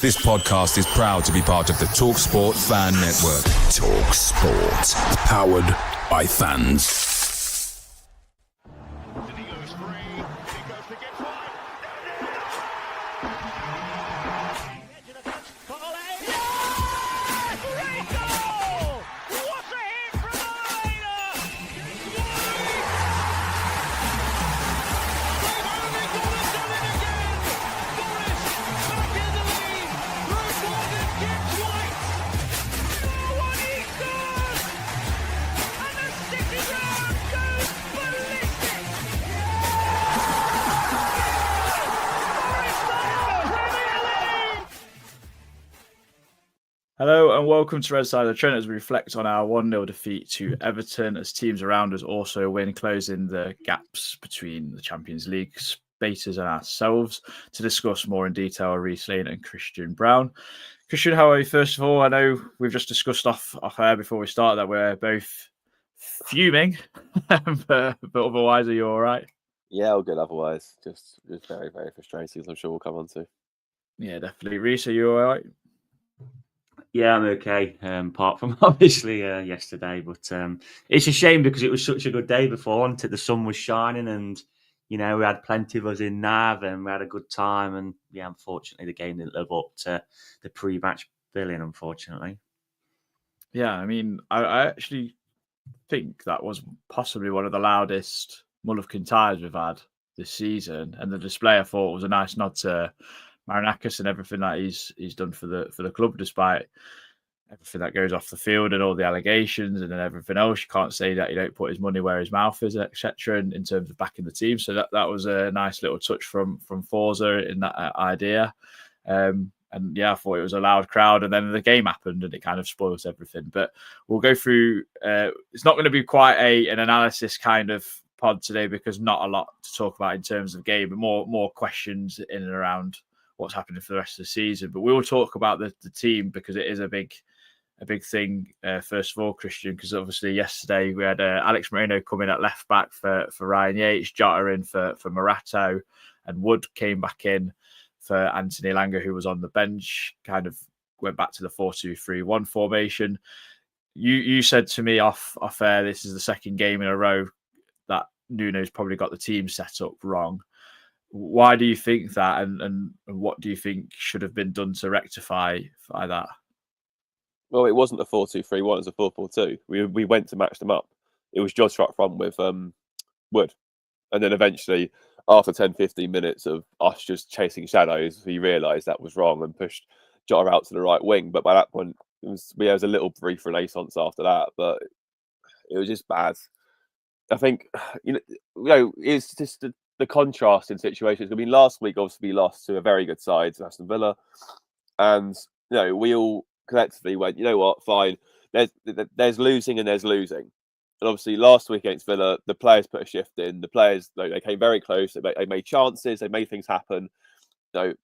This podcast is proud to be part of the TalkSPORT Fan Network. TalkSPORT. Powered by fans. Hello and welcome to Red Side of the Trent as we reflect on our 1-0 defeat to Everton as teams around us also win, closing the gaps between the Champions League spaces and ourselves. To discuss more in detail are Reece Lane and Christian Brown. Christian, how are you? First of all, I know we've just discussed off air before we start that we're both fuming, but otherwise, are you all right? Yeah, all good otherwise. Just very, very frustrating, as I'm sure we'll come on to. Yeah, definitely. Reece, are you all right? Yeah, I'm okay. Apart from obviously yesterday, but it's a shame because it was such a good day before, wasn't it? The sun was shining, and we had plenty of us in Nav, and we had a good time. And yeah, unfortunately, the game didn't live up to the pre-match billing. Unfortunately, yeah. I mean, I actually think that was possibly one of the loudest Mulligan ties we've had this season, and the display I thought was a nice nod to Marinakis and everything that he's done for the club, despite everything that goes off the field and all the allegations and then everything else. You can't say that you don't put his money where his mouth is, etc. In terms of backing the team. So that was a nice little touch from Forza in that idea. And yeah, I thought it was a loud crowd, and then the game happened and it kind of spoils everything. But we'll go through. It's not going to be quite an analysis kind of pod today because not a lot to talk about in terms of game, but more questions in and around what's happening for the rest of the season. But we will talk about the team because it is a big thing. First of all, Christian, because obviously yesterday we had Alex Moreno come in at left back for Ryan Yates, Jota in for Morato, and Wood came back in for Anthony Elanga, who was on the bench. Kind of went back to the 4-2-3-1 formation. You said to me off air, this is the second game in a row that Nuno's probably got the team set up wrong. Why do you think that, and what do you think should have been done to rectify that? Well, it wasn't a 4-2-3-1, it was a 4-4-2. We went to match them up. It was Jota up front with Wood. And then eventually, after 10-15 minutes of us just chasing shadows, we realised that was wrong and pushed Jota out to the right wing. But by that point, there was a little brief renaissance after that, but it was just bad. I think, it's just the contrast in situations. I mean, last week, obviously, we lost to a very good side, to Aston Villa. And, we all collectively went, you know what, fine. There's losing and there's losing. And obviously, last week against Villa, the players put a shift in. The players, they came very close. They made chances. They made things happen. On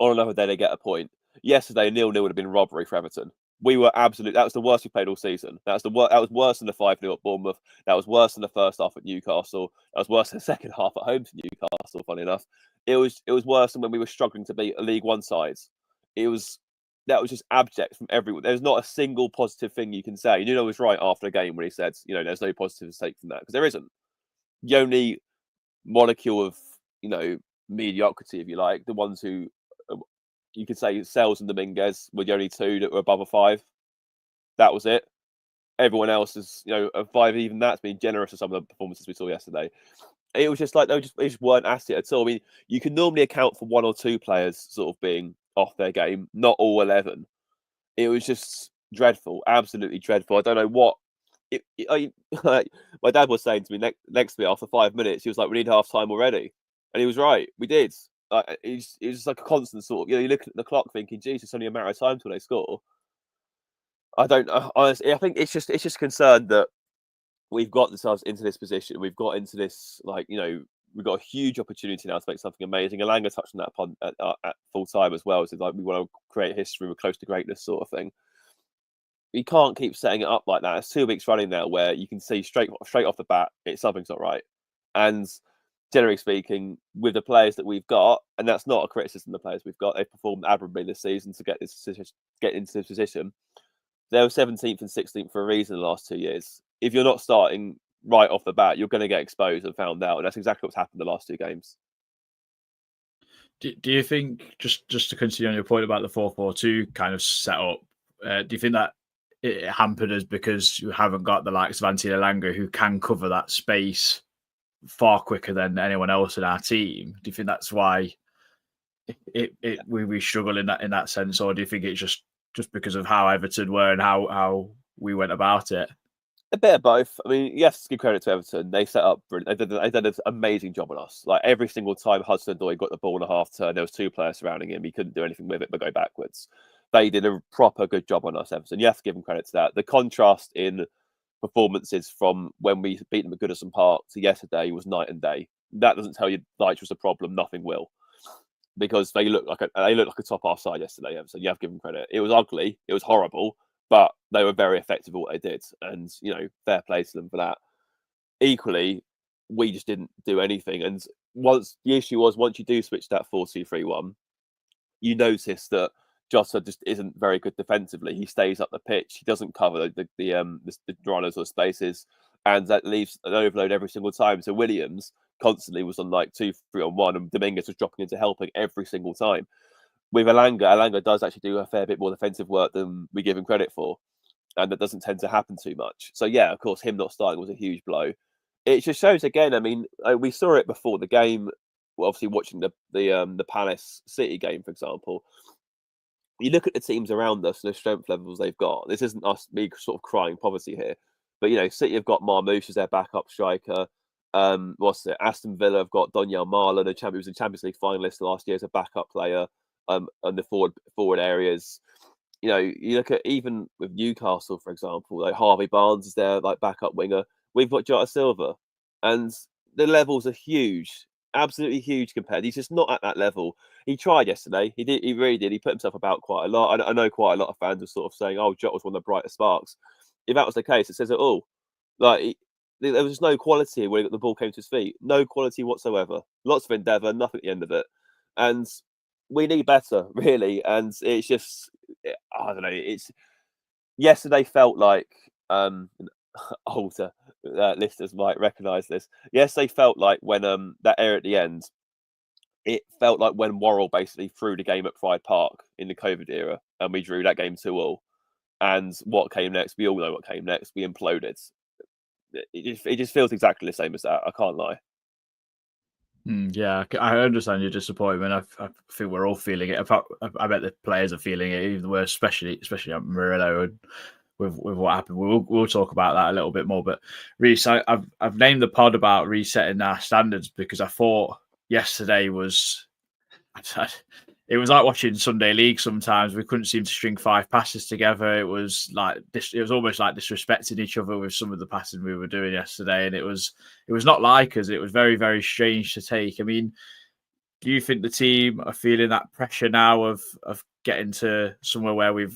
another day, they get a point. Yesterday, 0-0 would have been robbery for Everton. We were that was the worst we played all season. That was worse than the 5-0 at Bournemouth. That was worse than the first half at Newcastle. That was worse than the second half at home to Newcastle, funny enough. It was worse than when we were struggling to beat a League One side. That was just abject from everyone. There's not a single positive thing you can say. Nuno was right after the game when he said, there's no positive to take from that, because there isn't. The only molecule of, mediocrity, if you like, the ones who you could say Sales and Dominguez were the only two that were above a 5. That was it. Everyone else is, a 5. Even that's been generous to some of the performances we saw yesterday. It was just like they just weren't at it at all. I mean, you can normally account for 1 or 2 players sort of being off their game, not all 11. It was just dreadful, absolutely dreadful. I don't know what. My dad was saying to me next to me after 5 minutes, he was like, "We need half time already," and he was right. We did. It was just like a constant sort of, you look at the clock thinking, "Geez, it's only a matter of time till they score." I don't know. Honestly, I think it's just concerned that we've got ourselves into this position. We've got into this, we've got a huge opportunity now to make something amazing. Elanga touched on that at full time as well. So we want to create history. We're close to greatness, sort of thing. You can't keep setting it up like that. It's 2 weeks running now where you can see straight off the bat, something's not right. And generally speaking, with the players that we've got, and that's not a criticism of the players we've got, they've performed admirably this season to get into this position. They were 17th and 16th for a reason in the last 2 years. If you're not starting right off the bat, you're going to get exposed and found out, and that's exactly what's happened the last 2 games. Do you think, just to continue on your point about the 4-4-2 kind of setup, do you think that it hampered us because you haven't got the likes of Antti Elanga who can cover that space far quicker than anyone else in our team? Do you think that's why we struggle in that sense, or do you think it's just because of how Everton were and how we went about it? A bit of both. I mean, yes, give credit to Everton. They set up brilliant. They did an amazing job on us. Like every single time Hudson-Odoi got the ball in a half turn, there was 2 players surrounding him. He couldn't do anything with it but go backwards. They did a proper good job on us, Everton. You have to give them credit to that. The contrast in performances from when we beat them at Goodison Park to yesterday was night and day. That doesn't tell you Leitch was a problem. Nothing will, because they look like a top half side yesterday. Everton. You have to give them credit. It was ugly. It was horrible. But they were very effective at what they did. And, fair play to them for that. Equally, we just didn't do anything. And once you do switch that 4-2-3-1, you notice that Jota just isn't very good defensively. He stays up the pitch. He doesn't cover the runners or spaces. And that leaves an overload every single time. So Williams constantly was on like 2-3-on-1, and Dominguez was dropping into helping every single time. With Elanga does actually do a fair bit more defensive work than we give him credit for. And that doesn't tend to happen too much. So, yeah, of course, him not starting was a huge blow. It just shows, again, I mean, we saw it before the game, obviously watching the Palace City game, for example. You look at the teams around us and the strength levels they've got. This isn't me sort of crying poverty here. But, City have got Marmoush as their backup striker. Aston Villa have got Donyell Marlon, who was a Champions League finalist last year as a backup player. On the forward areas, you look at even with Newcastle, for example, like Harvey Barnes is their like backup winger. We've got Jota Silva, and the levels are huge, absolutely huge compared. He's just not at that level. He tried yesterday. He did. He really did. He put himself about quite a lot. I know quite a lot of fans are sort of saying, "Oh, Jota was one of the brightest sparks." If that was the case, it says it all. Like there was just no quality when the ball came to his feet. No quality whatsoever. Lots of endeavour, nothing at the end of it, and we need better, really. And it's just, I don't know. It's yesterday felt like older listeners might recognise this. Yesterday felt like when that error at the end. It felt like when Worrell basically threw the game at Pride Park in the COVID era, and we drew that game 2-2. And what came next? We all know what came next. We imploded. It just feels exactly the same as that. I can't lie. Yeah, I understand your disappointment. I think we're all feeling it. I bet the players are feeling it even worse, especially Murillo and with what happened. We'll talk about that a little bit more. But Reece, I've named the pod about resetting our standards because I thought yesterday was it was like watching Sunday League. Sometimes we couldn't seem to string 5 passes together. It was almost like disrespecting each other with some of the passing we were doing yesterday, and it was not like us. It was very, very strange to take. I mean, do you think the team are feeling that pressure now of getting to somewhere where we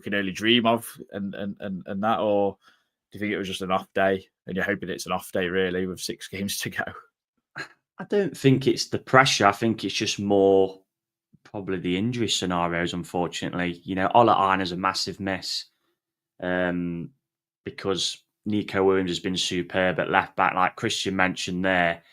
can only dream of and that, or do you think it was just an off day and you're hoping it's an off day really with 6 games to go? I don't think it's the pressure. I think it's just more probably the injury scenarios, unfortunately. Ola Aina's a massive miss because Nico Williams has been superb at left back. Like Christian mentioned there,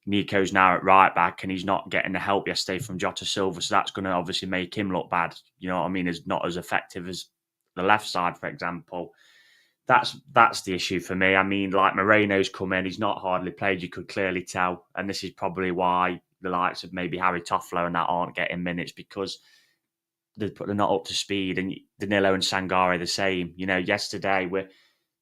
Nico's now at right back and he's not getting the help yesterday from Jota Silva. So that's going to obviously make him look bad. You know what I mean? Is not as effective as the left side, for example. That's the issue for me. I mean, like Moreno's come in, he's not hardly played, you could clearly tell. And this is probably why the likes of maybe Harry Toffolo and that aren't getting minutes, because they're not up to speed. And Danilo and Sangare the same. Yesterday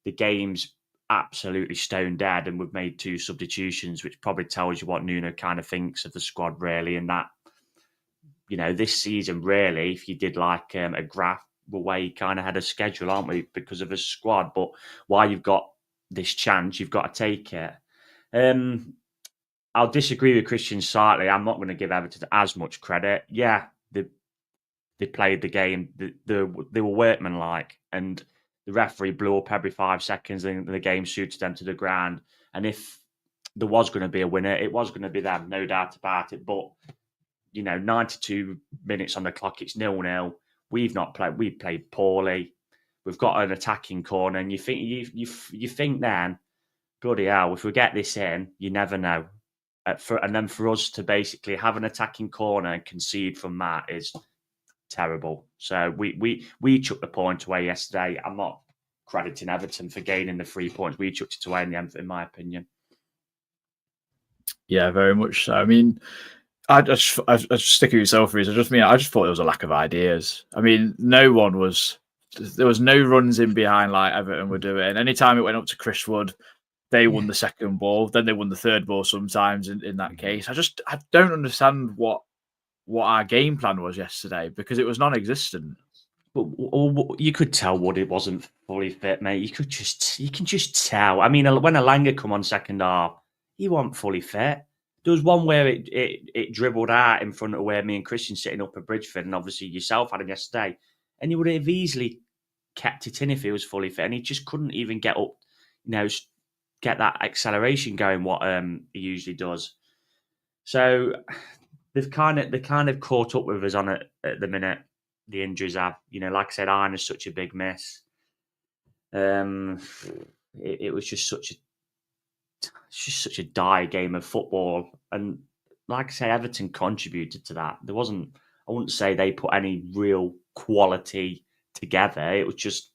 the game's absolutely stone dead and we've made 2 substitutions, which probably tells you what Nuno kind of thinks of the squad really. And that, this season really, if you did like a graph, way kind of had a schedule, aren't we, because of a squad? But while you've got this chance, you've got to take it. I'll disagree with Christian slightly. I'm not going to give Everton as much credit. Yeah, they played the game. They were workmanlike, and the referee blew up every 5 seconds, and the game suited them to the ground. And if there was going to be a winner. It was going to be them, no doubt about it. But 92 minutes on the clock, it's 0-0. We've played poorly. We've got an attacking corner, and you think then, bloody hell, if we get this in, you never know. And then for us to basically have an attacking corner and concede from that is terrible. So we took the point away yesterday. I'm not crediting Everton for gaining the 3 points. We took it away in the end, in my opinion. Yeah, very much so. I mean, I just stick with yourself, Reece. I just thought there was a lack of ideas. I mean, there was no runs in behind like Everton were doing. Anytime it went up to Chris Wood, they won the second ball. Then they won the third ball sometimes in that case. I don't understand what our game plan was yesterday because it was non-existent. But you could tell Wood it wasn't fully fit, mate. You can just tell. I mean, when Alanga come on second half, he wasn't fully fit. There was one where it dribbled out in front of where me and Christian sitting up at Bridgeford, and obviously yourself had him yesterday, and he would have easily kept it in if he was fully fit, and he just couldn't even get up, get that acceleration going what he usually does. So they've kind of caught up with us on it at the minute. The injuries have, like I said, Iron is such a big miss. It was just such a dire game of football, and like I say, Everton contributed to that. I wouldn't say they put any real quality together. It was just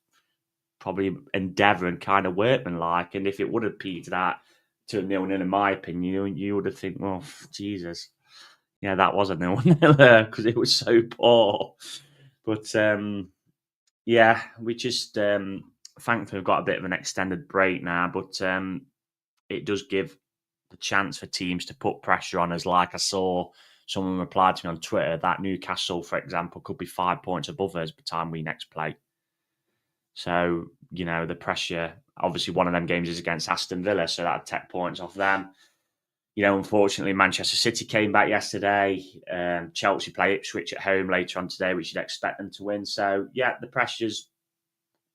probably endeavour and kind of workmanlike. And if it would have peaked that to a 0-0, in my opinion, you would have think, well, Jesus, that was a 0-0 because it was so poor. But we just thankfully we've got a bit of an extended break now, but it does give the chance for teams to put pressure on us. Like I saw someone replied to me on Twitter that Newcastle, for example, could be 5 points above us by the time we next play. So, the pressure, obviously one of them games is against Aston Villa, so that'd take points off them. Unfortunately, Manchester City came back yesterday. Chelsea play Ipswich at home later on today, which you'd expect them to win. So, the pressure's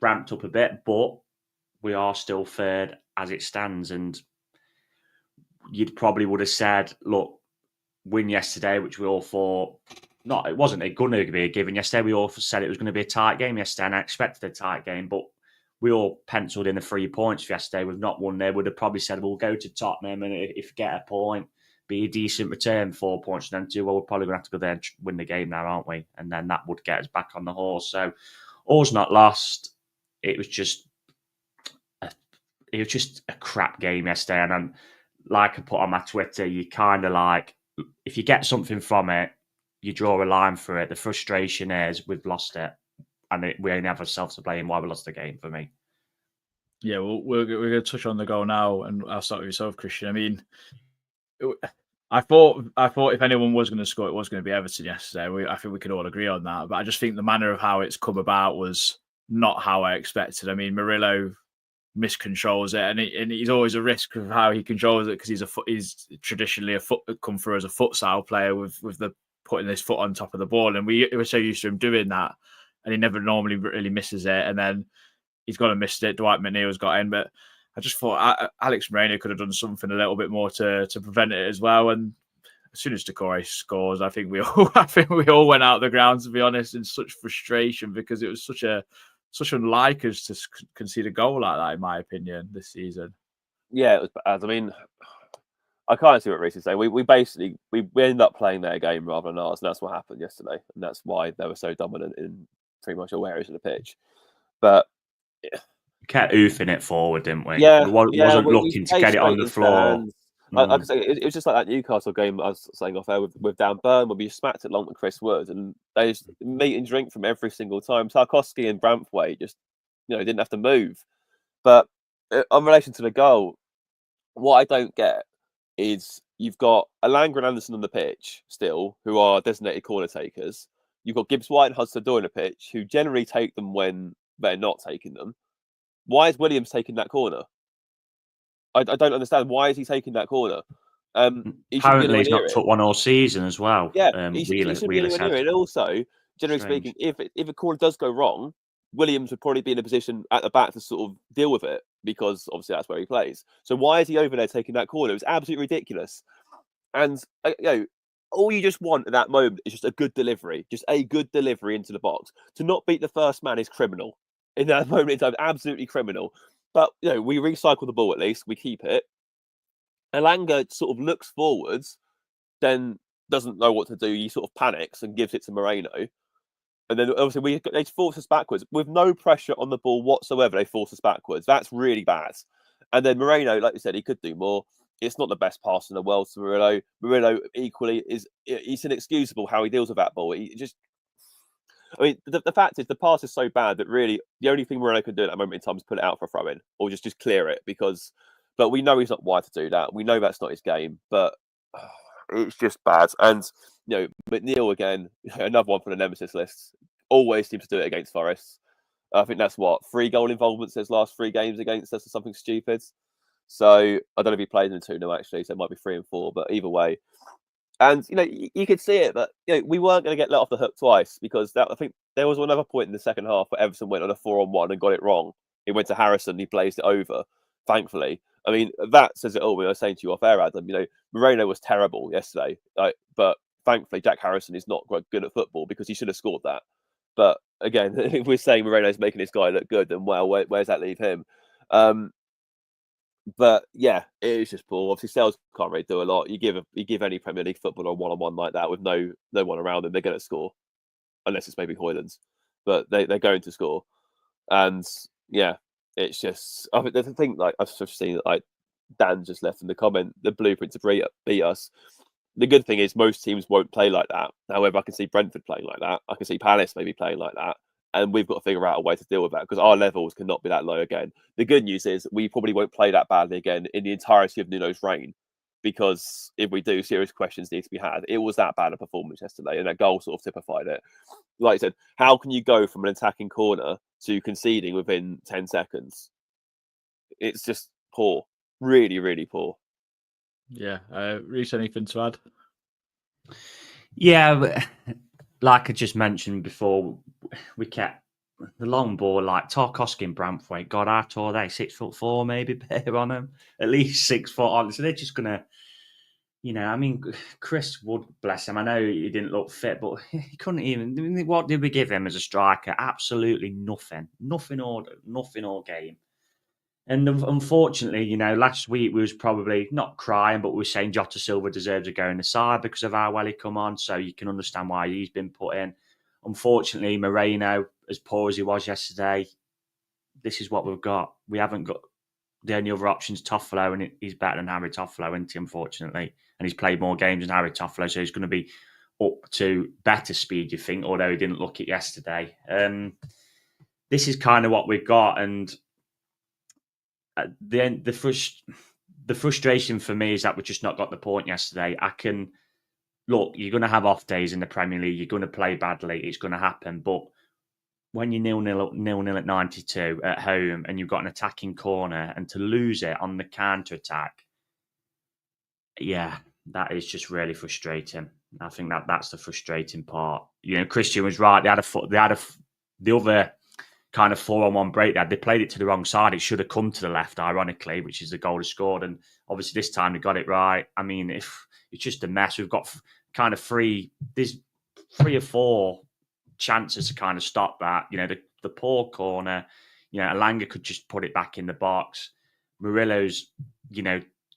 ramped up a bit, but we are still third as it stands. And you'd probably would have said, look, win yesterday, which we all thought, it wasn't going to be a given yesterday. We all said it was going to be a tight game yesterday, and I expected a tight game, but we all penciled in the 3 points for yesterday. We've not won there. Would have probably said we'll go to Tottenham, and if we get a point, be a decent return, 4 points from them too. Well, we're probably going to have to go there and win the game now, aren't we? And then that would get us back on the horse. So all's not lost. It was just a crap game yesterday. And I'm, like I put on my Twitter, you kind of like, if you get something from it, you draw a line through it. The frustration is we've lost it. And we only have ourselves to blame why we lost the game, for me. Yeah, well, we're going to touch on the goal now, and I'll start with yourself, Christian. I mean, I thought if anyone was going to score, it was going to be Everton yesterday. I think we could all agree on that. But I just think the manner of how it's come about was not how I expected. I mean, Murillo miscontrols it, and he's always a risk of how he controls it because he's traditionally come through as a futsal player with the putting his foot on top of the ball, and we were so used to him doing that. And he never normally really misses it. And then he's gone and missed it. Dwight McNeil's got in. But I just thought Alex Moreno could have done something a little bit more to prevent it as well. And as soon as Decore scores, I think we all went out of the ground, to be honest, in such frustration because it was such unlike us to concede a goal like that, in my opinion, this season. Yeah, it was bad. I mean, I kind of see what Reece is saying. We basically ended up playing their game rather than ours, and that's what happened yesterday. And that's why they were so dominant in pretty much all areas of the pitch. But kept oofing it forward, didn't we? Yeah, wasn't looking to get it on the floor. I'd say it was just like that Newcastle game I was saying off air with Dan Burn, when we smacked it long with Chris Wood, and they just meet and drink from every single time. Tarkowski and Branthwaite just didn't have to move. But in relation to the goal, what I don't get is you've got Alanga and Anderson on the pitch still, who are designated corner takers. You've got Gibbs White and Hudson-Odoi on the pitch, who generally take them when they're not taking them. Why is Williams taking that corner? I don't understand. Why is he taking that corner? Apparently, he's not took one all season as well. Yeah, he should be anywhere near it. And also, generally speaking, if a corner does go wrong, Williams would probably be in a position at the back to sort of deal with it. because obviously that's where he plays. So why is he over there taking that corner? It was absolutely ridiculous. And all you just want at that moment is just a good delivery, just a good delivery into the box. To not beat the first man is criminal. In that moment in time, absolutely criminal. But we recycle the ball at least, we keep it. Elanga sort of looks forwards, then doesn't know what to do. He sort of panics and gives it to Moreno. And then obviously they force us backwards with no pressure on the ball whatsoever. They force us backwards. That's really bad. And then Moreno, like you said, he could do more. It's not the best pass in the world to Murillo. Murillo equally it's inexcusable how he deals with that ball. The fact is the pass is so bad that really the only thing Murillo can do at that moment in time is put it out for a throw in or just clear it but we know he's not wired to do that. We know that's not his game, but it's just bad. And McNeil again, another one from the nemesis list, always seems to do it against Forest. I think that's 3 goal involvements his last 3 games against us or something stupid. So I don't know if he played in 2-0 actually, so it might be 3 and 4, but either way. And you could see it, but we weren't going to get let off the hook twice because I think there was another point in the second half where Everton went on a 4-on-1 and got it wrong. He went to Harrison, he blazed it over, thankfully. I mean, that says it all. We were saying to you off air, Adam, Moreno was terrible yesterday, but thankfully Jack Harrison is not quite good at football because he should have scored that. But again, if we're saying Moreno's making this guy look good, then where's that leave him? But yeah, it is just poor. Obviously, Sales can't really do a lot. You give any Premier League footballer a 1-on-1 like that with no one around them, they're going to score, unless it's maybe Hoyland's. But they're going to score, and yeah, it's just. I mean, the thing, like I've just seen, like Dan just left in the comment, the blueprint to beat us. The good thing is most teams won't play like that. However, I can see Brentford playing like that. I can see Palace maybe playing like that. And we've got to figure out a way to deal with that because our levels cannot be that low again. The good news is we probably won't play that badly again in the entirety of Nuno's reign because if we do, serious questions need to be had. It was that bad a performance yesterday and that goal sort of typified it. Like I said, how can you go from an attacking corner to conceding within 10 seconds? It's just poor. Really, really poor. Yeah. Reece, anything to add? Yeah, but like I just mentioned before, we kept the long ball like Tarkowski and Branthwaite. God, how tall are they? 6'4", maybe better on them. At least 6 foot on. So they're just gonna, I mean, Chris Wood, bless him. I know he didn't look fit, but he couldn't even. What did we give him as a striker? Absolutely nothing. Nothing all game. And unfortunately, last week we was probably not crying, but we were saying Jota Silva deserves a go in the side because of how well he come on. So you can understand why he's been put in. Unfortunately, Moreno, as poor as he was yesterday, this is what we've got. We haven't got the only other options, Toffolo, and he's better than Harry Toffolo, isn't he, unfortunately? And he's played more games than Harry Toffolo, so he's going to be up to better speed, you think, although he didn't look it yesterday. This is kind of what we've got, and at the end, the frustration for me is that we just not got the point yesterday. Look, you're going to have off days in the Premier League. You're going to play badly. It's going to happen. But when you're 0-0 at 92 at home and you've got an attacking corner and to lose it on the counter attack, yeah, that is just really frustrating. I think that's the frustrating part. Christian was right. They had the other kind of 4-on-1 break there. They played it to the wrong side. It should have come to the left, ironically, which is the goal they scored. And obviously this time they got it right. I mean, if it's just a mess. We've got kind of there's 3 or 4 chances to kind of stop that. The poor corner, Elanga could just put it back in the box. Murillo's,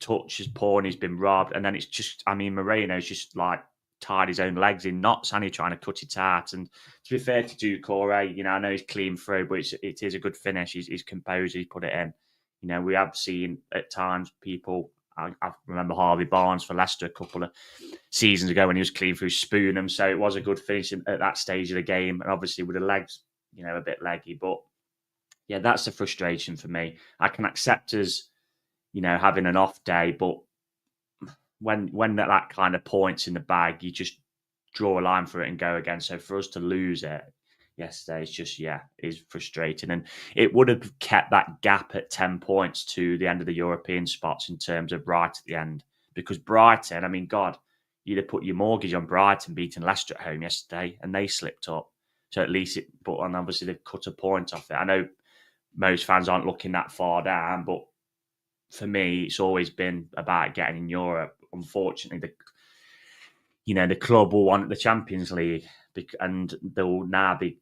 touch is poor and he's been robbed. And then it's just, Moreno's just like tied his own legs in knots and he's trying to cut it out. And to be fair to Doucouré, I know he's clean through, but it is a good finish. He's composed, he's put it in. We have seen at times people, I remember Harvey Barnes for Leicester a couple of seasons ago when he was clean through Spoonham. So it was a good finish at that stage of the game. And obviously with the legs, a bit leggy. But yeah, that's the frustration for me. I can accept us, having an off day, but when that kind of points in the bag, you just draw a line for it and go again. So for us to lose it yesterday, it's just, is frustrating. And it would have kept that gap at 10 points to the end of the European spots in terms of Brighton at the end. Because Brighton, God, you'd have put your mortgage on Brighton beating Leicester at home yesterday and they slipped up. So at least and obviously they've cut a point off it. I know most fans aren't looking that far down. But for me, it's always been about getting in Europe. Unfortunately, the club will want the Champions League, and they'll now be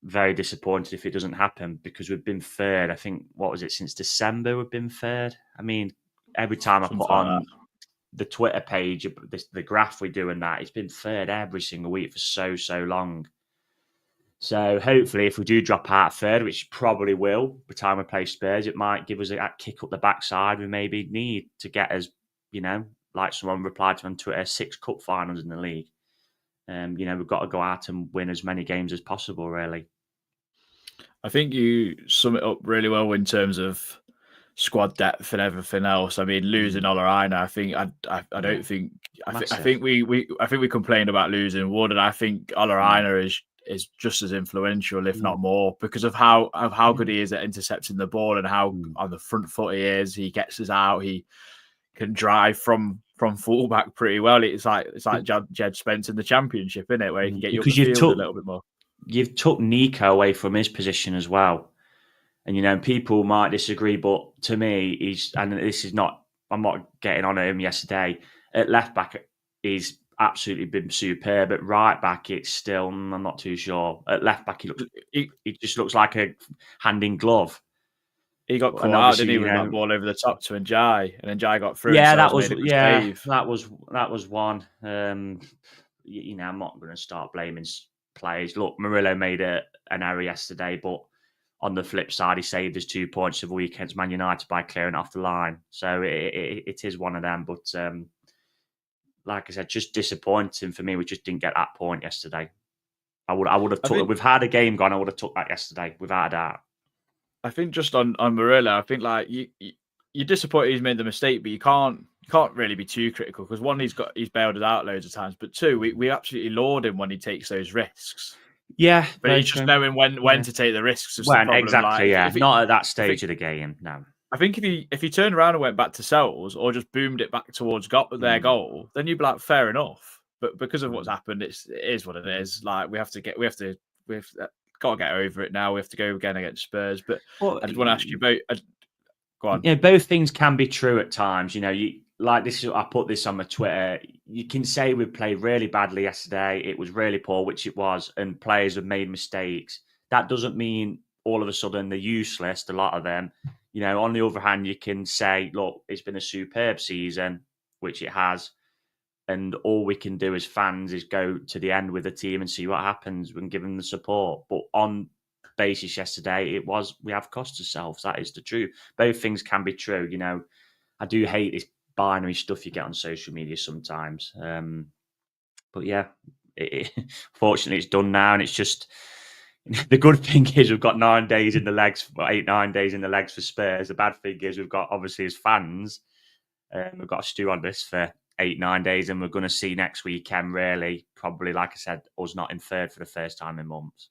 very disappointed if it doesn't happen, because we've been third. I think, what was it, since December we've been third? I mean, every time I put on the Twitter page, the graph we do and that, it's been third every single week for so long. So hopefully if we do drop out third, which probably will, by the time we play Spurs, it might give us a kick up the backside we maybe need to get us, like someone replied to on Twitter, 6 cup finals in the league. We've got to go out and win as many games as possible, really. I think you sum it up really well in terms of squad depth and everything else. I mean, losing Olaina, I think we complained about losing Wood, and I think Olaina is just as influential, if not more, because of how good he is at intercepting the ball and how on the front foot he is. He gets us out. He can drive from fullback pretty well. It's like Jed Spence in the Championship, isn't it? Where he can get you up the field a little bit more. You've took Nico away from his position as well. And, people might disagree, but to me, I'm not getting on him yesterday. At left back, he's absolutely been superb. At right back, it's still, I'm not too sure. At left back, he just looks like a hand in glove. He got caught out, didn't he, with that ball over the top to Njai, and Njai got through. Yeah, that was one. I'm not going to start blaming players. Look, Murillo made an error yesterday, but on the flip side, he saved us 2 points of the week against Man United by clearing off the line. So it is one of them. But like I said, just disappointing for me. We just didn't get that point yesterday. I would have took it. We've had a game gone. I would have took that yesterday, without a doubt. I think just on Murillo, I think like you're disappointed he's made the mistake, but you can't really be too critical, because one, he's bailed us out loads of times, but two, we absolutely laud him when he takes those risks. Yeah, but he's just knowing when to take the risks. When exactly, not at that stage of the game. No, I think if he turned around and went back to Sells or just boomed it back towards their goal, then you'd be like, fair enough. But because of what's happened, it is what it is. Like we have to got to get over it now. We have to go again against Spurs. But I just want to ask you about. Go on. Both things can be true at times. Like this. I put this on my Twitter. You can say we played really badly yesterday. It was really poor, which it was, and players have made mistakes. That doesn't mean all of a sudden they're useless. A lot of them. On the other hand, you can say, look, it's been a superb season, which it has. And all we can do as fans is go to the end with the team and see what happens and give them the support. But on basis yesterday, we have cost ourselves. That is the truth. Both things can be true. I do hate this binary stuff you get on social media sometimes. But yeah, fortunately it's done now. And it's just, the good thing is we've got 9 days in the legs, 8-9 days in the legs for Spurs. The bad thing is we've got, obviously as fans, we've got to stew on this for 8-9 days, and we're going to see next weekend, really, probably, like I said, us not in third for the first time in months.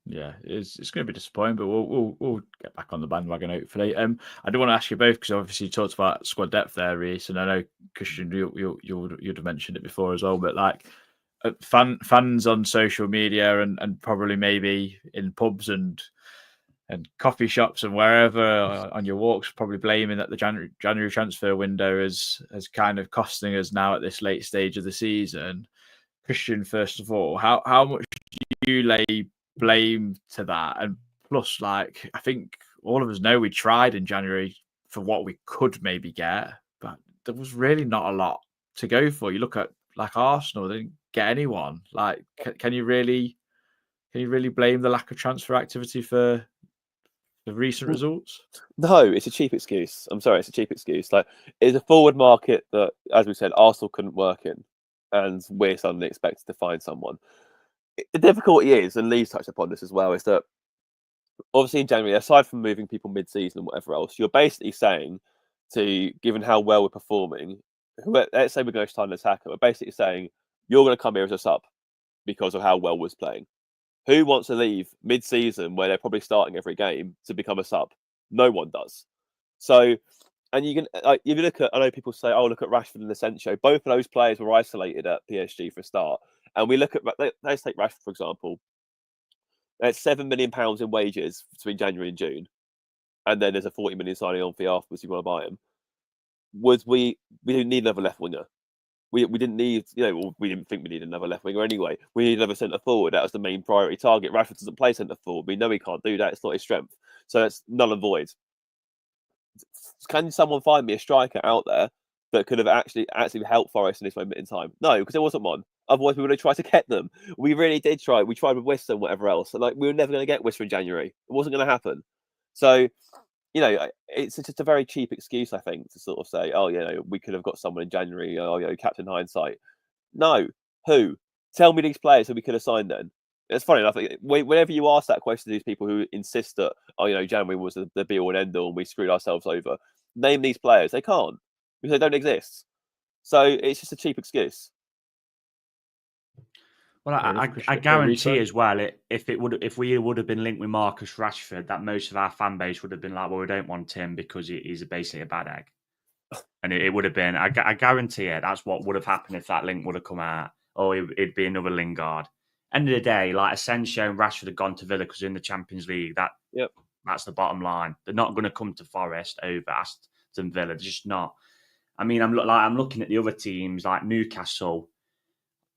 Yeah, it's going to be disappointing, but we'll get back on the bandwagon, hopefully. I do want to ask you both, because obviously you talked about squad depth there, Reece, and I know, Christian, you'd have mentioned it before as well, but like fans on social media and probably maybe in pubs and coffee shops and wherever on your walks, probably blaming that the January transfer window is kind of costing us now at this late stage of the season. Christian, first of all, how much do you lay blame to that? And plus, like, I think all of us know we tried in January for what we could maybe get, but there was really not a lot to go for. You look at like Arsenal, they didn't get anyone. Like, can you really blame the lack of transfer activity for the recent results? No, it's a cheap excuse. I'm sorry, it's a cheap excuse. Like, it's a forward market that, as we said, Arsenal couldn't work in, and we're suddenly expected to find someone. The difficulty is, and Lee's touched upon this as well, is that obviously in January, aside from moving people mid-season and whatever else, you're basically saying given how well we're performing, let's say we're going to start an attacker, we're basically saying you're going to come here as a sub because of how well we're playing. Who wants to leave mid-season where they're probably starting every game to become a sub? No one does. So, and you can, if you look at, I know people say, oh, look at Rashford and Asensio. Both of those players were isolated at PSG for a start. And we look at, let's take Rashford, for example. There's £7 million in wages between January and June. and then there's a 40 million signing on fee afterwards. You want to buy him? We didn't need another left winger. We didn't need, we didn't think we needed another left winger anyway. We needed another centre forward. That was the main priority target. Rashford doesn't play centre forward. We know he can't do that. It's not his strength. So that's null and void. Can someone find me a striker out there that could have actually helped Forest in this moment in time? No, because there wasn't one. Otherwise, we would have tried to get them. We really did try. We tried with Worcester and whatever else. And we were never going to get Worcester in January. It wasn't going to happen. So, it's just a very cheap excuse, I think, to sort of say, we could have got someone in January. Captain hindsight. No, who? Tell me these players who we could have signed then. It's funny enough. Whenever you ask that question to these people who insist that, January was the be all and end all, and we screwed ourselves over. Name these players. They can't because they don't exist. So it's just a cheap excuse. Well, I guarantee as well, if we would have been linked with Marcus Rashford, that most of our fan base would have been like, well, we don't want him because he's basically a bad egg. And it would have been, I guarantee it, that's what would have happened if that link would have come out. Or it'd be another Lingard. End of the day, Asensio and Rashford have gone to Villa because they're in the Champions League. That's the bottom line. They're not going to come to Forest over Aston Villa. They're just not. I mean, I'm looking at the other teams like Newcastle.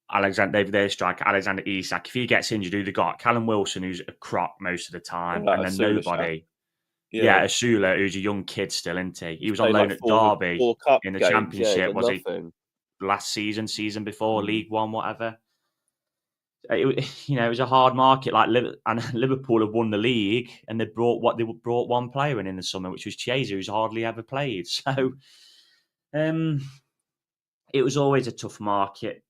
Their striker, Alexander Isak. If he gets injured, who they got? Callum Wilson, who's a crock most of the time, and then Asula, nobody. Yeah, Asula, who's a young kid still, isn't he? He was on loan at Derby in the Championship. Was he last season before League One, whatever? It was a hard market. And Liverpool have won the league, and they brought one player in the summer, which was Chiesa, who's hardly ever played. So, it was always a tough market.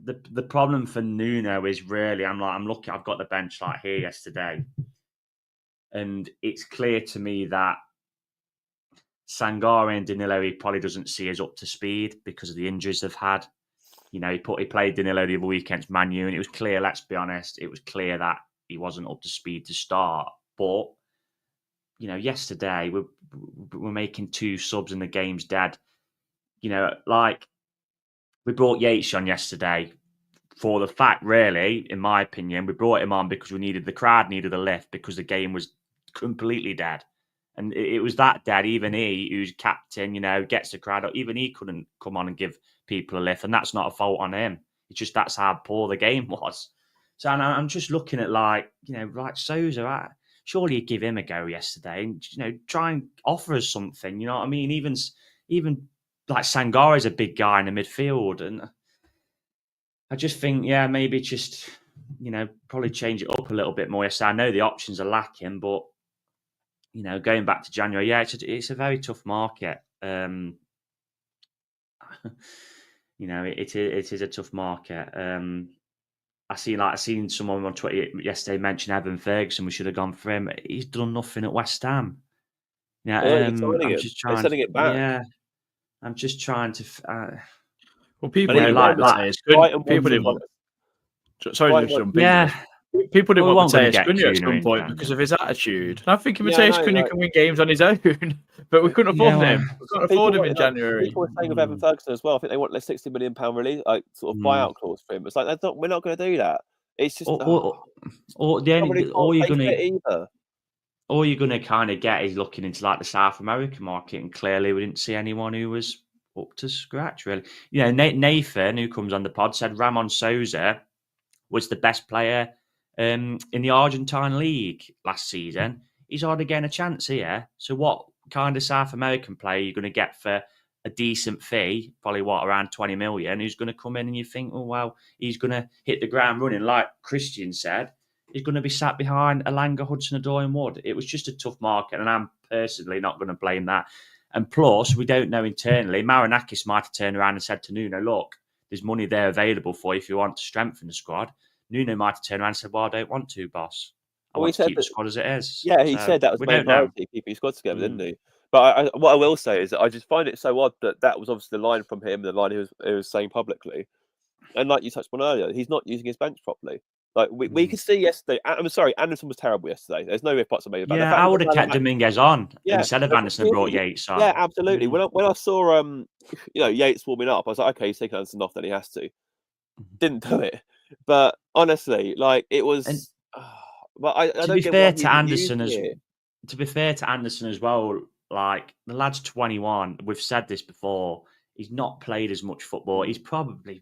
The problem for Nuno is really, I'm looking. I've got the bench here yesterday, and it's clear to me that Sangare and Danilo he probably doesn't see as up to speed because of the injuries they've had. He played Danilo the other weekend against Man U, and it was clear. Let's be honest, it was clear that he wasn't up to speed to start. But yesterday we're making 2 subs and the game's dead. We brought Yates on yesterday for the fact, really, in my opinion, we brought him on because the crowd needed a lift because the game was completely dead. And it was that dead. Even he, who's captain, gets the crowd up, even he couldn't come on and give people a lift. And that's not a fault on him. It's just that's how poor the game was. So I'm just looking at Sousa. Surely you'd give him a go yesterday and, try and offer us something. You know what I mean? Even Sangare is a big guy in the midfield, and I just think, maybe just probably change it up a little bit more. Yes, I know the options are lacking, but going back to January, it's a very tough market. It is a tough market. I seen someone on Twitter yesterday mention Evan Ferguson. We should have gone for him. He's done nothing at West Ham. I'm just trying. Setting it back. Yeah. I'm just trying to. People didn't want Mateus Cunha at some point because of his attitude. And I'm thinking Mateus Cunha can win games on his own, but we couldn't afford him. We couldn't afford him in January. People were saying of Evan Ferguson as well. I think they want a £60 million release, buyout clause for him. It's like we're not going to do that. It's just all you're going to kind of get is looking into the South American market, and clearly we didn't see anyone who was up to scratch, really. Nathan, who comes on the pod, said Ramon Sousa was the best player in the Argentine league last season. He's hardly getting a chance here. So what kind of South American player are you going to get for a decent fee, probably around 20 million, who's going to come in and you think, oh, well, he's going to hit the ground running, like Christian said. He's going to be sat behind Elanga, Hudson-Odoi and Wood. It was just a tough market, and I'm personally not going to blame that. And plus, we don't know internally. Marinakis might have turned around and said to Nuno, look, there's money there available for you if you want to strengthen the squad. Nuno might have turned around and said, well, I don't want to, boss. I want to keep the squad as it is. Yeah, he said that was the main priority, keep his squad together, didn't he? But what I will say is that I just find it so odd that was obviously the line from him, the line he was saying publicly. And like you touched on earlier, he's not using his bench properly. We could see yesterday. I'm sorry, Anderson was terrible yesterday. There's no ifs, buts, or maybes about that. I would have kept Dominguez on instead of Anderson and brought Yates on. Yeah, absolutely. When I saw Yates warming up, I was like, okay, he's taking Anderson off, then he has to. Didn't do it, but honestly, it was. But I to be fair to Anderson as to be fair to Anderson as well, like the lad's 21. We've said this before. He's not played as much football. He's probably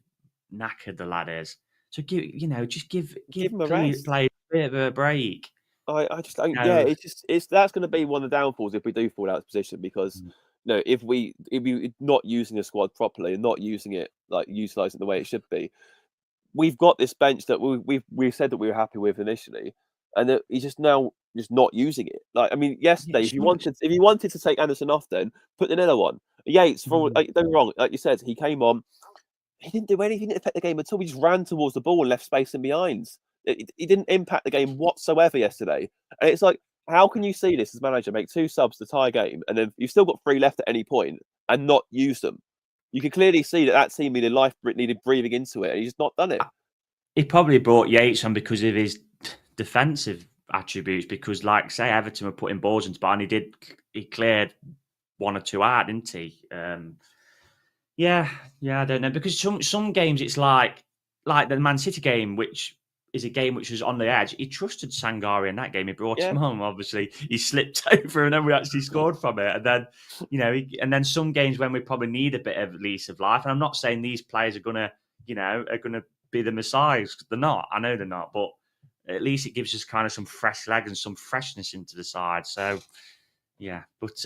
knackered. The lad is. So just give Give him a rest. play a bit of a break. I just don't. No. Yeah, it's that's going to be one of the downfalls if we do fall out of position because if we not using a squad properly and not using it like utilising the way it should be, we've got this bench that we said that we were happy with initially, and that he's just now just not using it. Like I mean, yesterday if you wanted to take Anderson off, then put Danilo on. Yates, don't get me wrong, like you said, he came on. He didn't do anything to affect the game at all. He just ran towards the ball and left space in behind. He didn't impact the game whatsoever yesterday. And it's like, how can you see this as manager make 2 subs to tie a game, and then you've still got 3 left at any point and not use them? You can clearly see that team needed breathing into it, and he's just not done it. He probably brought Yates on because of his defensive attributes. Because, like say, Everton were putting balls into, but he cleared 1 or 2 out, didn't he? Yeah, I don't know, because some games it's like the Man City game, which is a game which was on the edge. He trusted Sangare in that game. He brought him on. Obviously, he slipped over, and then we actually scored from it. And then, and then some games when we probably need a bit of lease of life. And I'm not saying these players are gonna be the messiahs. They're not. I know they're not. But at least it gives us kind of some fresh legs and some freshness into the side. So, yeah. But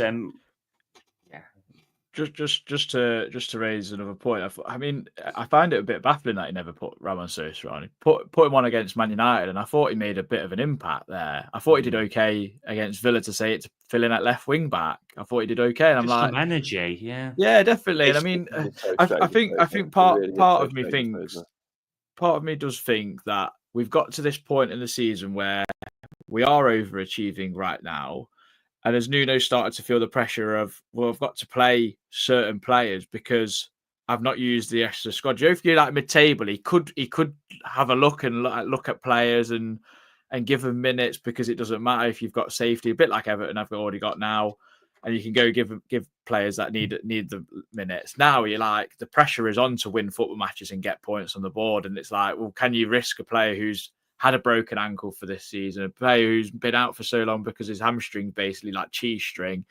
Just to raise another point, I mean, I find it a bit baffling that he never put Ramon Sosa on. He put him on against Man United, and I thought he made a bit of an impact there. I thought he did okay against Villa to say it to fill in at left wing back. I thought he did okay, and I'm like, some energy, yeah, definitely. And I mean, I think part of me does think that we've got to this point in the season where we are overachieving right now. And as Nuno started to feel the pressure of, well, I've got to play certain players because I've not used the extra squad. If you're like mid-table, he could have a look and look at players and give them minutes, because it doesn't matter if you've got safety, a bit like Everton I've already got now, and you can go give players that need the minutes. Now you're like, the pressure is on to win football matches and get points on the board, and it's like, well, can you risk a player who's had a broken ankle for this season, a player who's been out for so long because his hamstring basically like cheese string,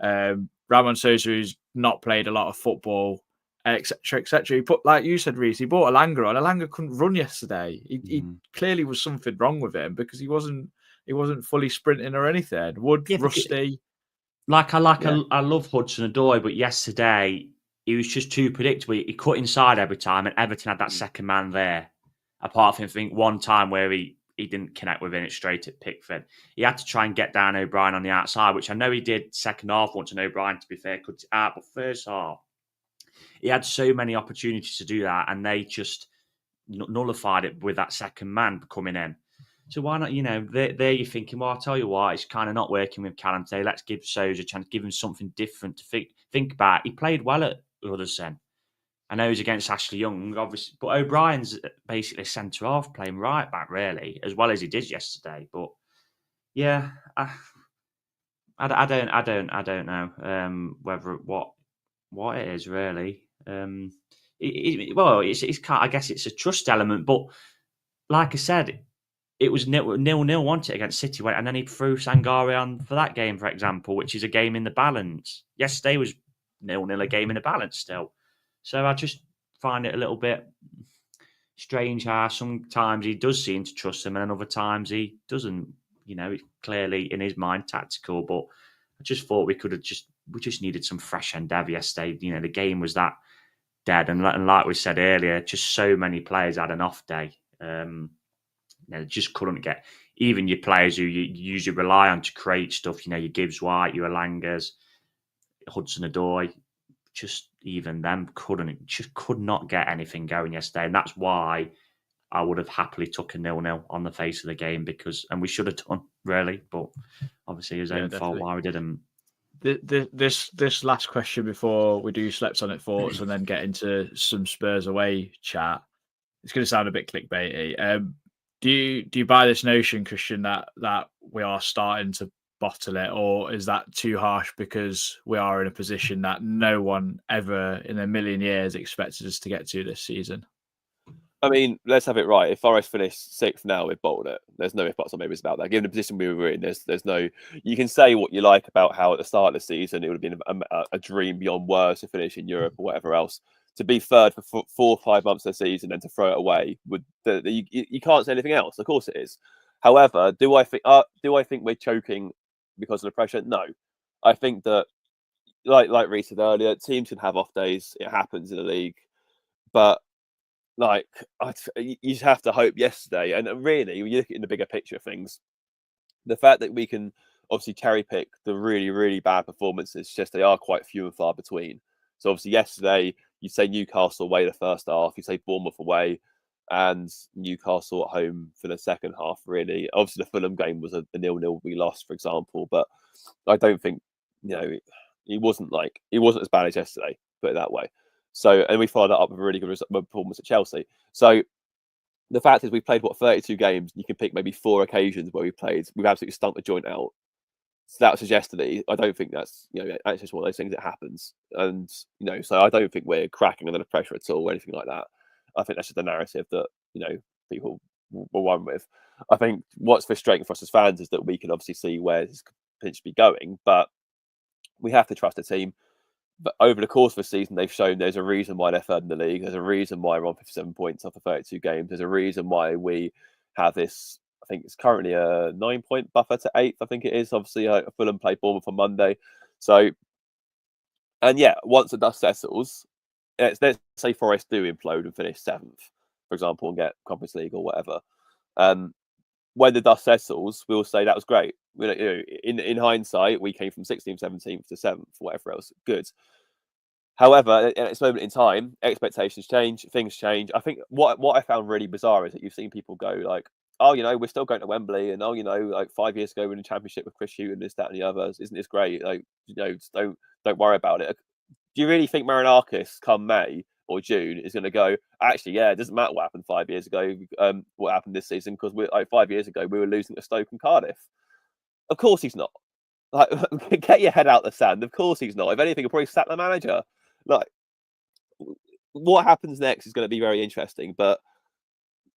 Ramon Sosa, who's not played a lot of football, etc., etc. He put, like you said, Reece, he brought Alanga on. Alanga couldn't run yesterday. He clearly was something wrong with him, because he wasn't fully sprinting or anything. Rusty. I love Hudson-Odoi, but yesterday he was just too predictable. He cut inside every time, and Everton had that second man there. Apart from, I think, one time where he didn't connect within it straight at Pickford. He had to try and get down O'Brien on the outside, which I know he did second half once, and O'Brien, to be fair, cut it out. But first half, he had so many opportunities to do that, and they just nullified it with that second man coming in. So why not, there you're thinking, well, I'll tell you what, it's kind of not working with Callum today. Let's give Sosa a chance, give him something different to think about. He played well at Huddersfield. I know he's against Ashley Young, obviously, but O'Brien's basically centre half, playing right back, really, as well as he did yesterday. But yeah, I don't know whether what it is really. It's I guess it's a trust element, but like I said, it was 0-0, wasn't it, against City, and then he threw Sangare on for that game, for example, which is a game in the balance. Yesterday was 0-0, a game in the balance still. So I just find it a little bit strange how sometimes he does seem to trust them, and other times he doesn't. It's clearly in his mind tactical, but I just thought we just needed some fresh endeavour yesterday. The game was that dead, and like we said earlier, just so many players had an off day. Just couldn't get even your players who you usually rely on to create stuff. Your Gibbs White, your Alangas, Hudson-Odoi. Just even them could not get anything going yesterday, and that's why I would have happily took a 0-0 on the face of the game, and we should have done, really, but obviously his own fault why we didn't. This last question before we do slept on it thoughts and then get into some Spurs away chat. It's going to sound a bit clickbaity. Do you buy this notion, Christian, that we are starting to bottle it, or is that too harsh because we are in a position that no one ever in a million years expected us to get to this season? I mean, let's have it right. If Forest finished 6th now, we've bottled it. There's no if buts or maybes about that. Given the position we were in, there's no. You can say what you like about how at the start of the season it would have been a dream beyond words to finish in Europe or whatever else. To be third for 4 or 5 months of the season and to throw it away, you can't say anything else. Of course it is. However, do I think we're choking because of the pressure? No. I think that, like Reece said earlier, teams can have off days. It happens in the league, but you just have to hope yesterday. And really, when you look at in the bigger picture of things, the fact that we can obviously cherry pick the really, really bad performances, just they are quite few and far between. So obviously yesterday, you say Newcastle away the first half, you say Bournemouth away, and Newcastle at home for the second half, really. Obviously, the Fulham game was a 0-0 we lost, for example, but I don't think, it wasn't as bad as yesterday, put it that way. So, and we followed that up with a really good performance at Chelsea. So, the fact is, we played 32 games. You can pick maybe 4 occasions where we've absolutely stunk the joint out. So that was yesterday. I don't think that's that's just one of those things that happens. And so I don't think we're cracking under the pressure at all or anything like that. I think that's just the narrative that people will run with. I think what's frustrating for us as fans is that we can obviously see where this could potentially be going, but we have to trust the team. But over the course of the season, they've shown there's a reason why they're third in the league. There's a reason why we're on 57 points after 32 games. There's a reason why we have this. I think it's currently a 9-point buffer to 8th. I think it is. Obviously, Fulham play Bournemouth on Monday. So, and yeah, once the dust settles, let's say Forest do implode and finish 7th, for example, and get Conference League or whatever. When the dust settles, we'll say that was great. In hindsight, we came from 16th, 17th to 7th, whatever else. Good. However, at this moment in time, expectations change, things change. I think what I found really bizarre is that you've seen people go like, "Oh, we're still going to Wembley," and like 5 years ago we were in the Championship with Chris Hughton, this, that, and the others. Isn't this great? Like, just don't worry about it. Do you really think Marinakis come May or June is going to go, actually, yeah, it doesn't matter what happened 5 years ago, what happened this season, because 5 years ago we were losing to Stoke and Cardiff? Of course he's not. Like, get your head out the sand. Of course he's not. If anything, he'll probably sack the manager. Like, what happens next is going to be very interesting. But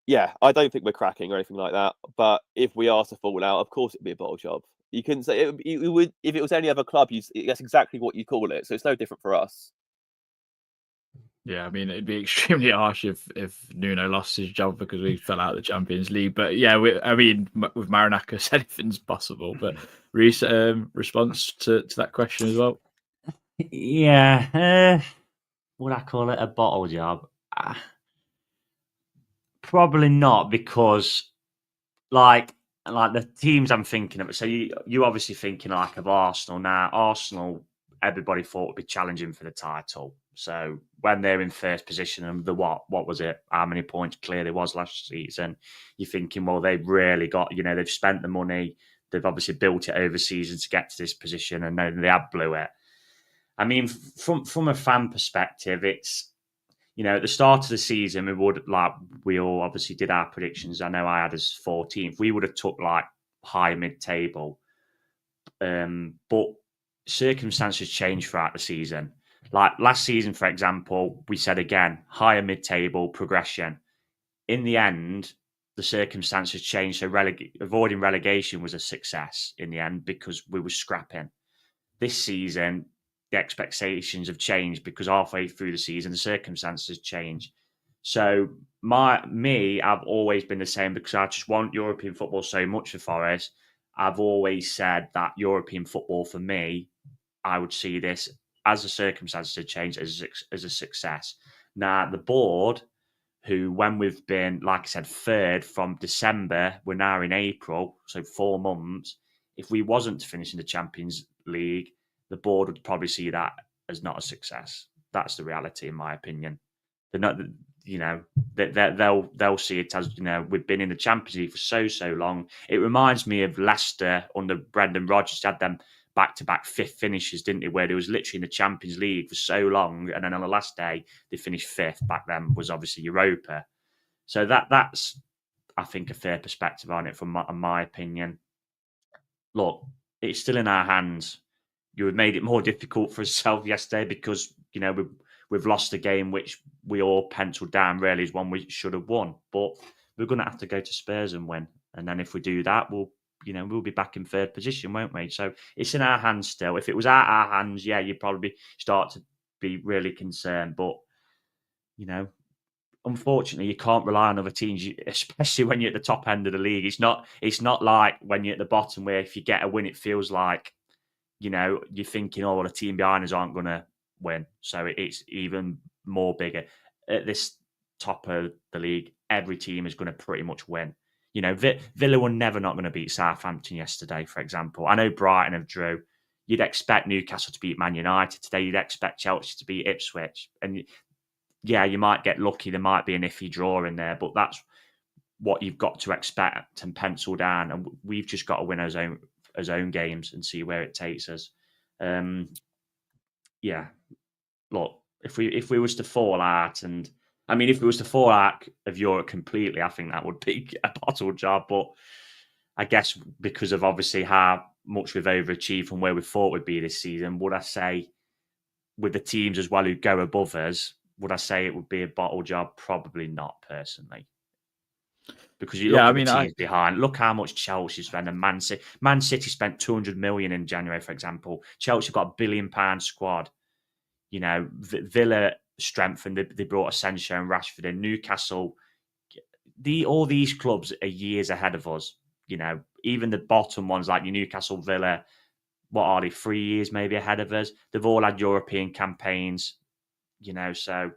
yeah, I don't think we're cracking or anything like that. But if we are to fall out, of course it'd be a bottle job. You can say it would if it was any other club. That's exactly what you call it. So it's no different for us. Yeah, I mean, it'd be extremely harsh if Nuno lost his job because we fell out of the Champions League. But yeah, with Marinakis, anything's possible. But Reece, response to that question as well? Yeah, would I call it a bottle job? Probably not, because like the teams I'm thinking of. So you obviously thinking like of Arsenal now. Arsenal, everybody thought would be challenging for the title. So when they're in first position and what was it? How many points clear there was last season? You're thinking, well, they've really got, they've spent the money. They've obviously built it over season to get to this position, and then they have blew it. I mean, from a fan perspective, it's, at the start of the season, we all obviously did our predictions. I know I had us 14th. We would have took like high mid-table. But circumstances changed throughout the season. Like last season, for example, we said again, higher mid-table progression. In the end, the circumstances changed. So avoiding relegation was a success in the end because we were scrapping. This season, the expectations have changed because halfway through the season, the circumstances change. So I've always been the same because I just want European football so much for Forest. I've always said that European football for me, I would see this as the circumstances have changed as a success. Now, the board, who when we've been, like I said, third from December, we're now in April, so 4 months. If we wasn't to finish in the Champions League, the board would probably see that as not a success. That's the reality, in my opinion. They're not, they'll see it as, we've been in the Champions League for so long. It reminds me of Leicester under Brendan Rodgers. Had them back-to-back fifth finishes, didn't they? Where they was literally in the Champions League for so long, and then on the last day they finished fifth. Back then was obviously Europa. So that's, I think, a fair perspective on it from my opinion. Look, it's still in our hands. You have made it more difficult for yourself yesterday because we've lost a game which we all penciled down really is one we should have won. But we're going to have to go to Spurs and win. And then if we do that, we'll be back in third position, won't we? So it's in our hands still. If it was out our hands, yeah, you'd probably start to be really concerned. But, unfortunately, you can't rely on other teams, especially when you're at the top end of the league. It's not like when you're at the bottom where if you get a win, it feels like, you're thinking, oh, well, the team behind us aren't going to win. So it's even more bigger. At this top of the league, every team is going to pretty much win. Villa were never not going to beat Southampton yesterday, for example. I know Brighton have drew. You'd expect Newcastle to beat Man United today. You'd expect Chelsea to beat Ipswich. And yeah, you might get lucky. There might be an iffy draw in there, but that's what you've got to expect and pencil down. And we've just got to win our own games and see where it takes us. Yeah, look, if we was to fall out, and I mean, if we was to fall out of Europe completely, I think that would be a bottle job. But I guess because of obviously how much we've overachieved from where we thought we'd be this season, would I say with the teams as well who go above us, would I say it would be a bottle job? Probably not, personally. Because you look at the teams behind, look how much Chelsea spent and Man City. Man City spent 200 million in January, for example. Chelsea got £1 billion squad. Villa strengthened. They brought Asensio and Rashford in. Newcastle, all these clubs are years ahead of us. Even the bottom ones like your Newcastle, Villa, what are they, 3 years maybe ahead of us? They've all had European campaigns, so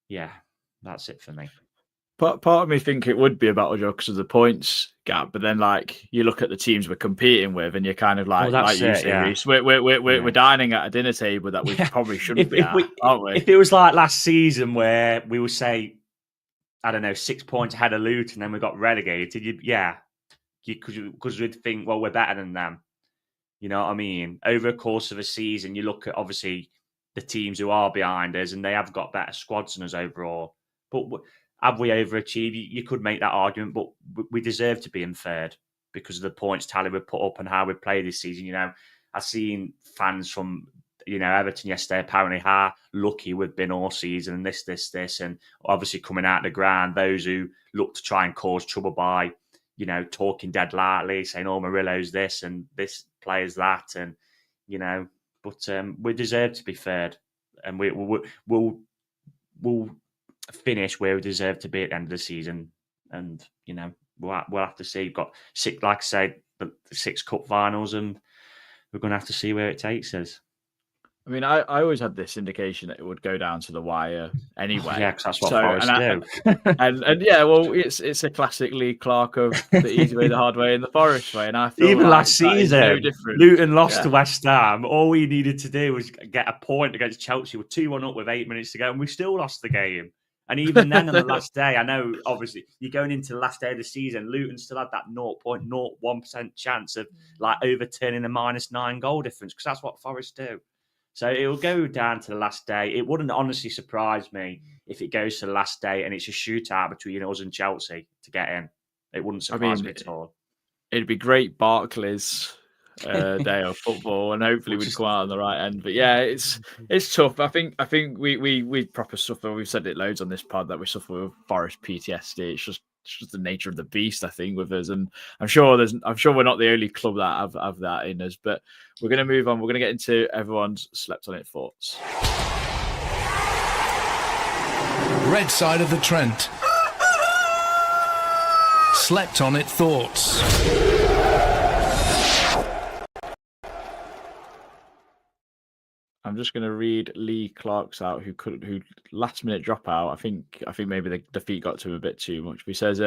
yeah, that's it for me. Part of me think it would be a battle job because of the points gap, but then you look at the teams we're competing with, and you're kind of like you say, Reece, we're dining at a dinner table that we probably shouldn't be at, aren't we? If it was like last season where we would say, I don't know, 6 points ahead of Luton, and then we got relegated, because we'd think, well, we're better than them. You know what I mean? Over the course of a season, you look at obviously the teams who are behind us, and they have got better squads than us overall. But have we overachieved? You could make that argument, but we deserve to be in third because of the points tally we put up and how we play this season. I've seen fans from Everton yesterday apparently how lucky we've been all season and this, and obviously coming out of the ground, those who look to try and cause trouble by talking dead lightly, saying, "Oh, Murillo's this and this player's that," and but we deserve to be third, and we'll finish where we deserve to be at the end of the season, and we'll have to see. We've got six, like I said, the 6 cup finals, and we're going to have to see where it takes us. I mean, I always had this indication that it would go down to the wire anyway. Yeah, because that's what Forest do. and yeah, well, it's a classic Lee Clark of the easy way, the hard way, and the Forest way. And I feel even like last season, no different. Luton lost to West Ham. All we needed to do was get a point against Chelsea. We're 2-1 up with 8 minutes to go, and we still lost the game. And even then, on the last day, I know obviously you're going into the last day of the season. Luton still had that 0.01% chance of overturning a -9 goal difference because that's what Forest do. So it'll go down to the last day. It wouldn't honestly surprise me if it goes to the last day and it's a shootout between us and Chelsea to get in. It wouldn't surprise me at all. It'd be great Barclays day of football, and hopefully we'd come out on the right end. But yeah, it's tough. I think we proper suffer. We've said it loads on this pod that we suffer with Forest PTSD. It's just the nature of the beast, I think, with us. And I'm sure we're not the only club that have that in us. But we're going to move on. We're going to get into everyone's slept on it thoughts. Red side of the Trent. Slept on it thoughts. I'm just going to read Lee Clark's out, who last minute dropout. I think maybe the defeat got to him a bit too much. But he says,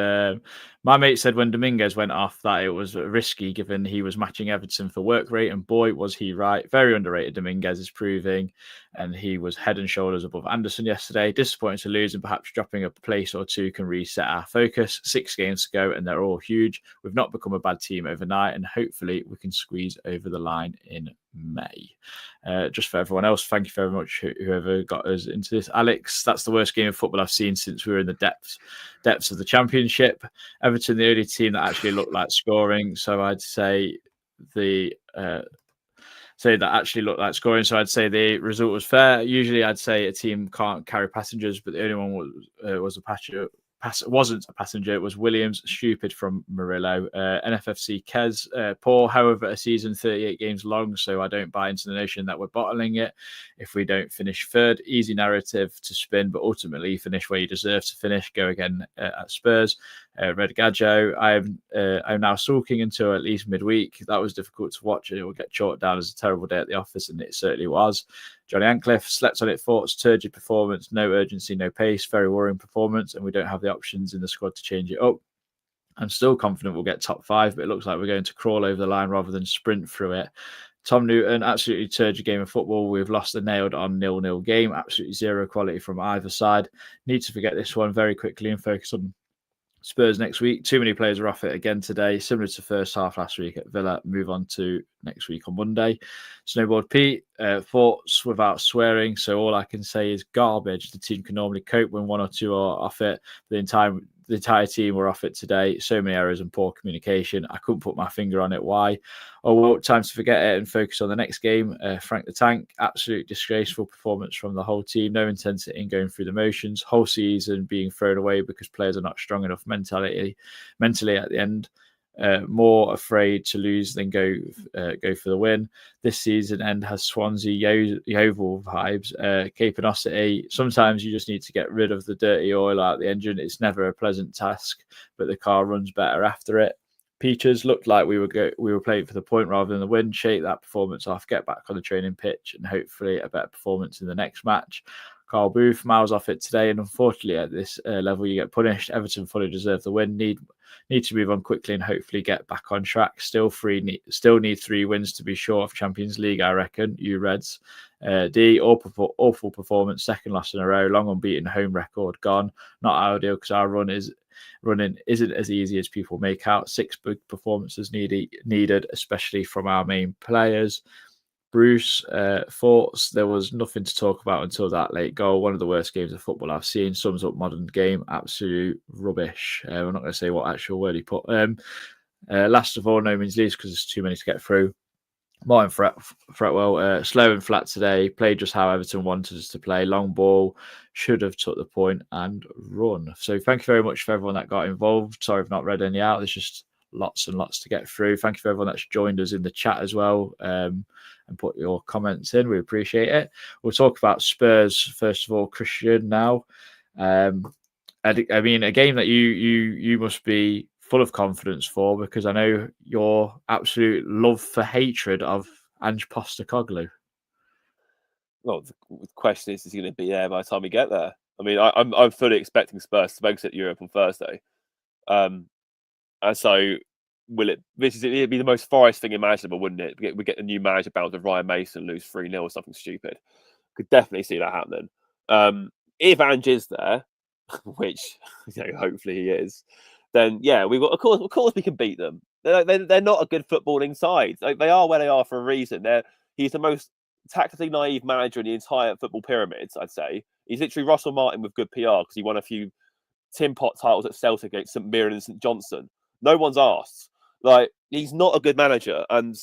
my mate said when Dominguez went off that it was risky given he was matching Everton for work rate, and boy was he right. Very underrated Dominguez is proving, and he was head and shoulders above Anderson yesterday. Disappointing to lose, and perhaps dropping a place or two can reset our focus. 6 games to go, and they're all huge. We've not become a bad team overnight, and hopefully we can squeeze over the line in May. Just for everyone else, thank you very much whoever got us into this. Alex, that's the worst game of football I've seen since we were in the depths of the Championship. Everton, the only team that actually looked like scoring, so I'd say the say that actually looked like scoring. So I'd say the result was fair. Usually I'd say a team can't carry passengers, but the only one was a passenger. Wasn't a passenger. It was Williams, stupid from Murillo. NFFC Kez, poor. However, a season 38 games long, so I don't buy into the notion that we're bottling it if we don't finish third. Easy narrative to spin, but ultimately finish where you deserve to finish. Go again at Spurs. Red Gadjo, I'm now sulking until at least midweek. That was difficult to watch, and it will get chalked down as a terrible day at the office, and it certainly was. Johnny Ancliffe, slept on it, thoughts, turgid performance, no urgency, no pace, very worrying performance, and we don't have the options in the squad to change it up. I'm still confident we'll get top 5, but it looks like we're going to crawl over the line rather than sprint through it. Tom Newton, absolutely turgid game of football. We've lost the nailed on 0-0 game. Absolutely zero quality from either side. Need to forget this one very quickly and focus on Spurs next week. Too many players are off it again today, similar to first half last week at Villa. Move on to next week on Monday. Snowboard Pete, thoughts without swearing. So all I can say is garbage. The team can normally cope when 1 or 2 are off it. The entire team were off it today. So many errors and poor communication. I couldn't put my finger on it. Why? Oh, well, time to forget it and focus on the next game. Frank the Tank, absolute disgraceful performance from the whole team. No intensity in going through the motions. Whole season being thrown away because players are not strong enough mentally at the end. More afraid to lose than go for the win. This season end has Swansea Yeovil vibes. Capanosity. Sometimes you just need to get rid of the dirty oil out of the engine. It's never a pleasant task, but the car runs better after it. Peaches looked like we were playing for the point rather than the win. Shake that performance off, get back on the training pitch, and hopefully a better performance in the next match. Carl Booth, miles off it today, and unfortunately at this level you get punished. Everton fully deserve the win. Need to move on quickly and hopefully get back on track. Still need 3 wins to be short of Champions League, I reckon. You Reds. D, awful performance, second loss in a row, long unbeaten home record gone. Not ideal because our running isn't as easy as people make out. 6 big performances needed, especially from our main players. Bruce, thoughts? There was nothing to talk about until that late goal. One of the worst games of football I've seen. Sums up modern game. Absolute rubbish. I'm not going to say what actual word he put. Last of all, no means least because there's too many to get through. Martin Fretwell, slow and flat today. Played just how Everton wanted us to play. Long ball. Should have took the point and run. So thank you very much for everyone that got involved. Sorry I've not read any out. There's just lots and lots to get through. Thank you for everyone that's joined us in the chat as well. And put your comments in. We appreciate it. We'll talk about Spurs first of all, Christian. Now, I mean, a game that you must be full of confidence for, because I know your absolute love for hatred of Ange Postecoglou. Well, the question is he going to be there by the time we get there? I mean, I'm fully expecting Spurs to exit Europe on Thursday, and so. It'd be the most Forest thing imaginable, wouldn't it? We get a new manager bound to Ryan Mason, lose 3-0 or something stupid. Could definitely see that happening. If Ange is there, which hopefully he is, then yeah, of course we can beat them. They're not a good footballing side. They are where they are for a reason. He's the most tactically naive manager in the entire football pyramid, I'd say. He's literally Russell Martin with good PR because he won a few Tim Pot titles at Celtic against St Mirren and St Johnstone. No one's asked. Like, he's not a good manager, and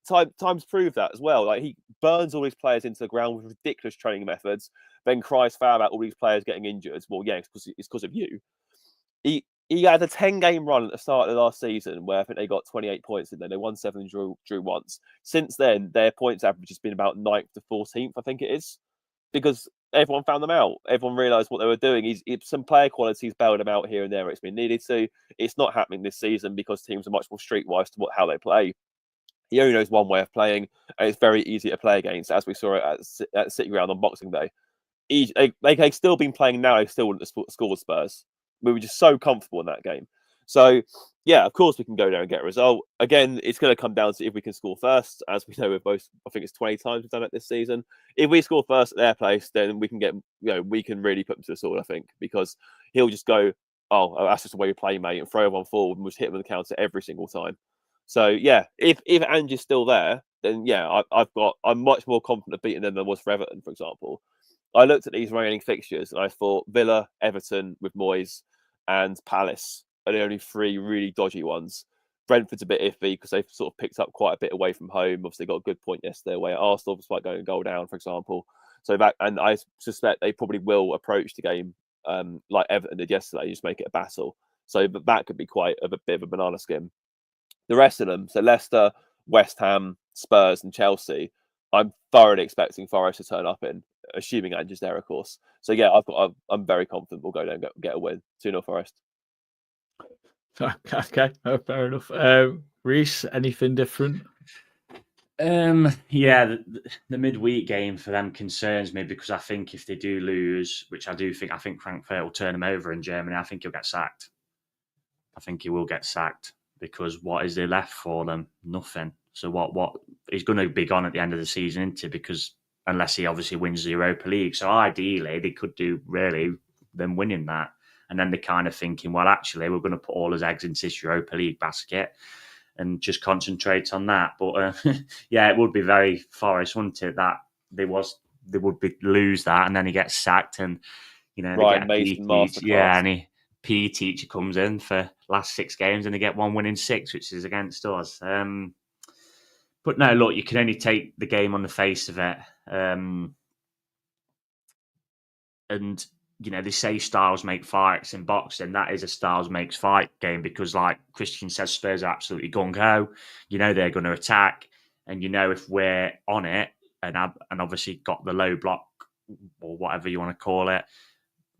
times prove that as well. Like, he burns all his players into the ground with ridiculous training methods, then cries foul about all these players getting injured. Well, yeah, it's because of you. He had a 10-game run at the start of the last season where I think they got 28 points in there. They won 7 and drew once. Since then, their points average has been about 9th to 14th, I think it is, because everyone found them out. Everyone realised what they were doing. Some player qualities bailed them out here and there. It's been needed to. It's not happening this season because teams are much more streetwise to how they play. He only knows one way of playing, and it's very easy to play against, as we saw it at City Ground on Boxing Day. They've still been playing now. They still wouldn't have scored Spurs. We were just so comfortable in that game. So, yeah, of course we can go there and get a result. Again, it's going to come down to if we can score first, as we know with both. I think it's 20 times we've done it this season. If we score first at their place, then we can we can really put them to the sword, I think, because he'll just go, oh, that's just the way we play, mate, and throw one forward and we'll hit him with the counter every single time. So, yeah, if Ange is still there, then, yeah, I'm much more confident of beating them than I was for Everton, for example. I looked at these remaining fixtures and I thought Villa, Everton with Moyes, and Palace are the only 3 really dodgy ones. Brentford's a bit iffy because they've sort of picked up quite a bit away from home. Obviously, got a good point yesterday away at Arsenal, despite going a goal down, for example. So that, and I suspect they probably will approach the game like Everton did yesterday, just make it a battle. So that could be quite a bit of a banana skin. The rest of them, so Leicester, West Ham, Spurs, and Chelsea, I'm thoroughly expecting Forest to turn up in, assuming Ange's there, of course. So yeah, I'm very confident we'll go there and get a win. 2-0 Forest. Okay, fair enough. Reece, anything different? Yeah, the midweek game for them concerns me because I think if they do lose, which I think Frankfurt will turn them over in Germany. I think he'll get sacked. I think he will get sacked because what is there left for them? Nothing. So what he's going to be gone at the end of the season, into because unless he obviously wins the Europa League. So ideally, they could do really them winning that. And then they're kind of thinking, well, actually, we're going to put all his eggs into this Europa League basket and just concentrate on that. But yeah, it would be very Forest, wouldn't it? That they would lose that, and then he gets sacked, and they Ryan get Mason PE, masterclass. yeah, and PE teacher comes in for last 6 games, and they get 1 win in 6, which is against us. But no, look, you can only take the game on the face of it, and they say styles make fights in boxing. That is a styles makes fight game because, like Christian says, Spurs are absolutely gung-ho. They're going to attack. And if we're on it and obviously got the low block or whatever you want to call it,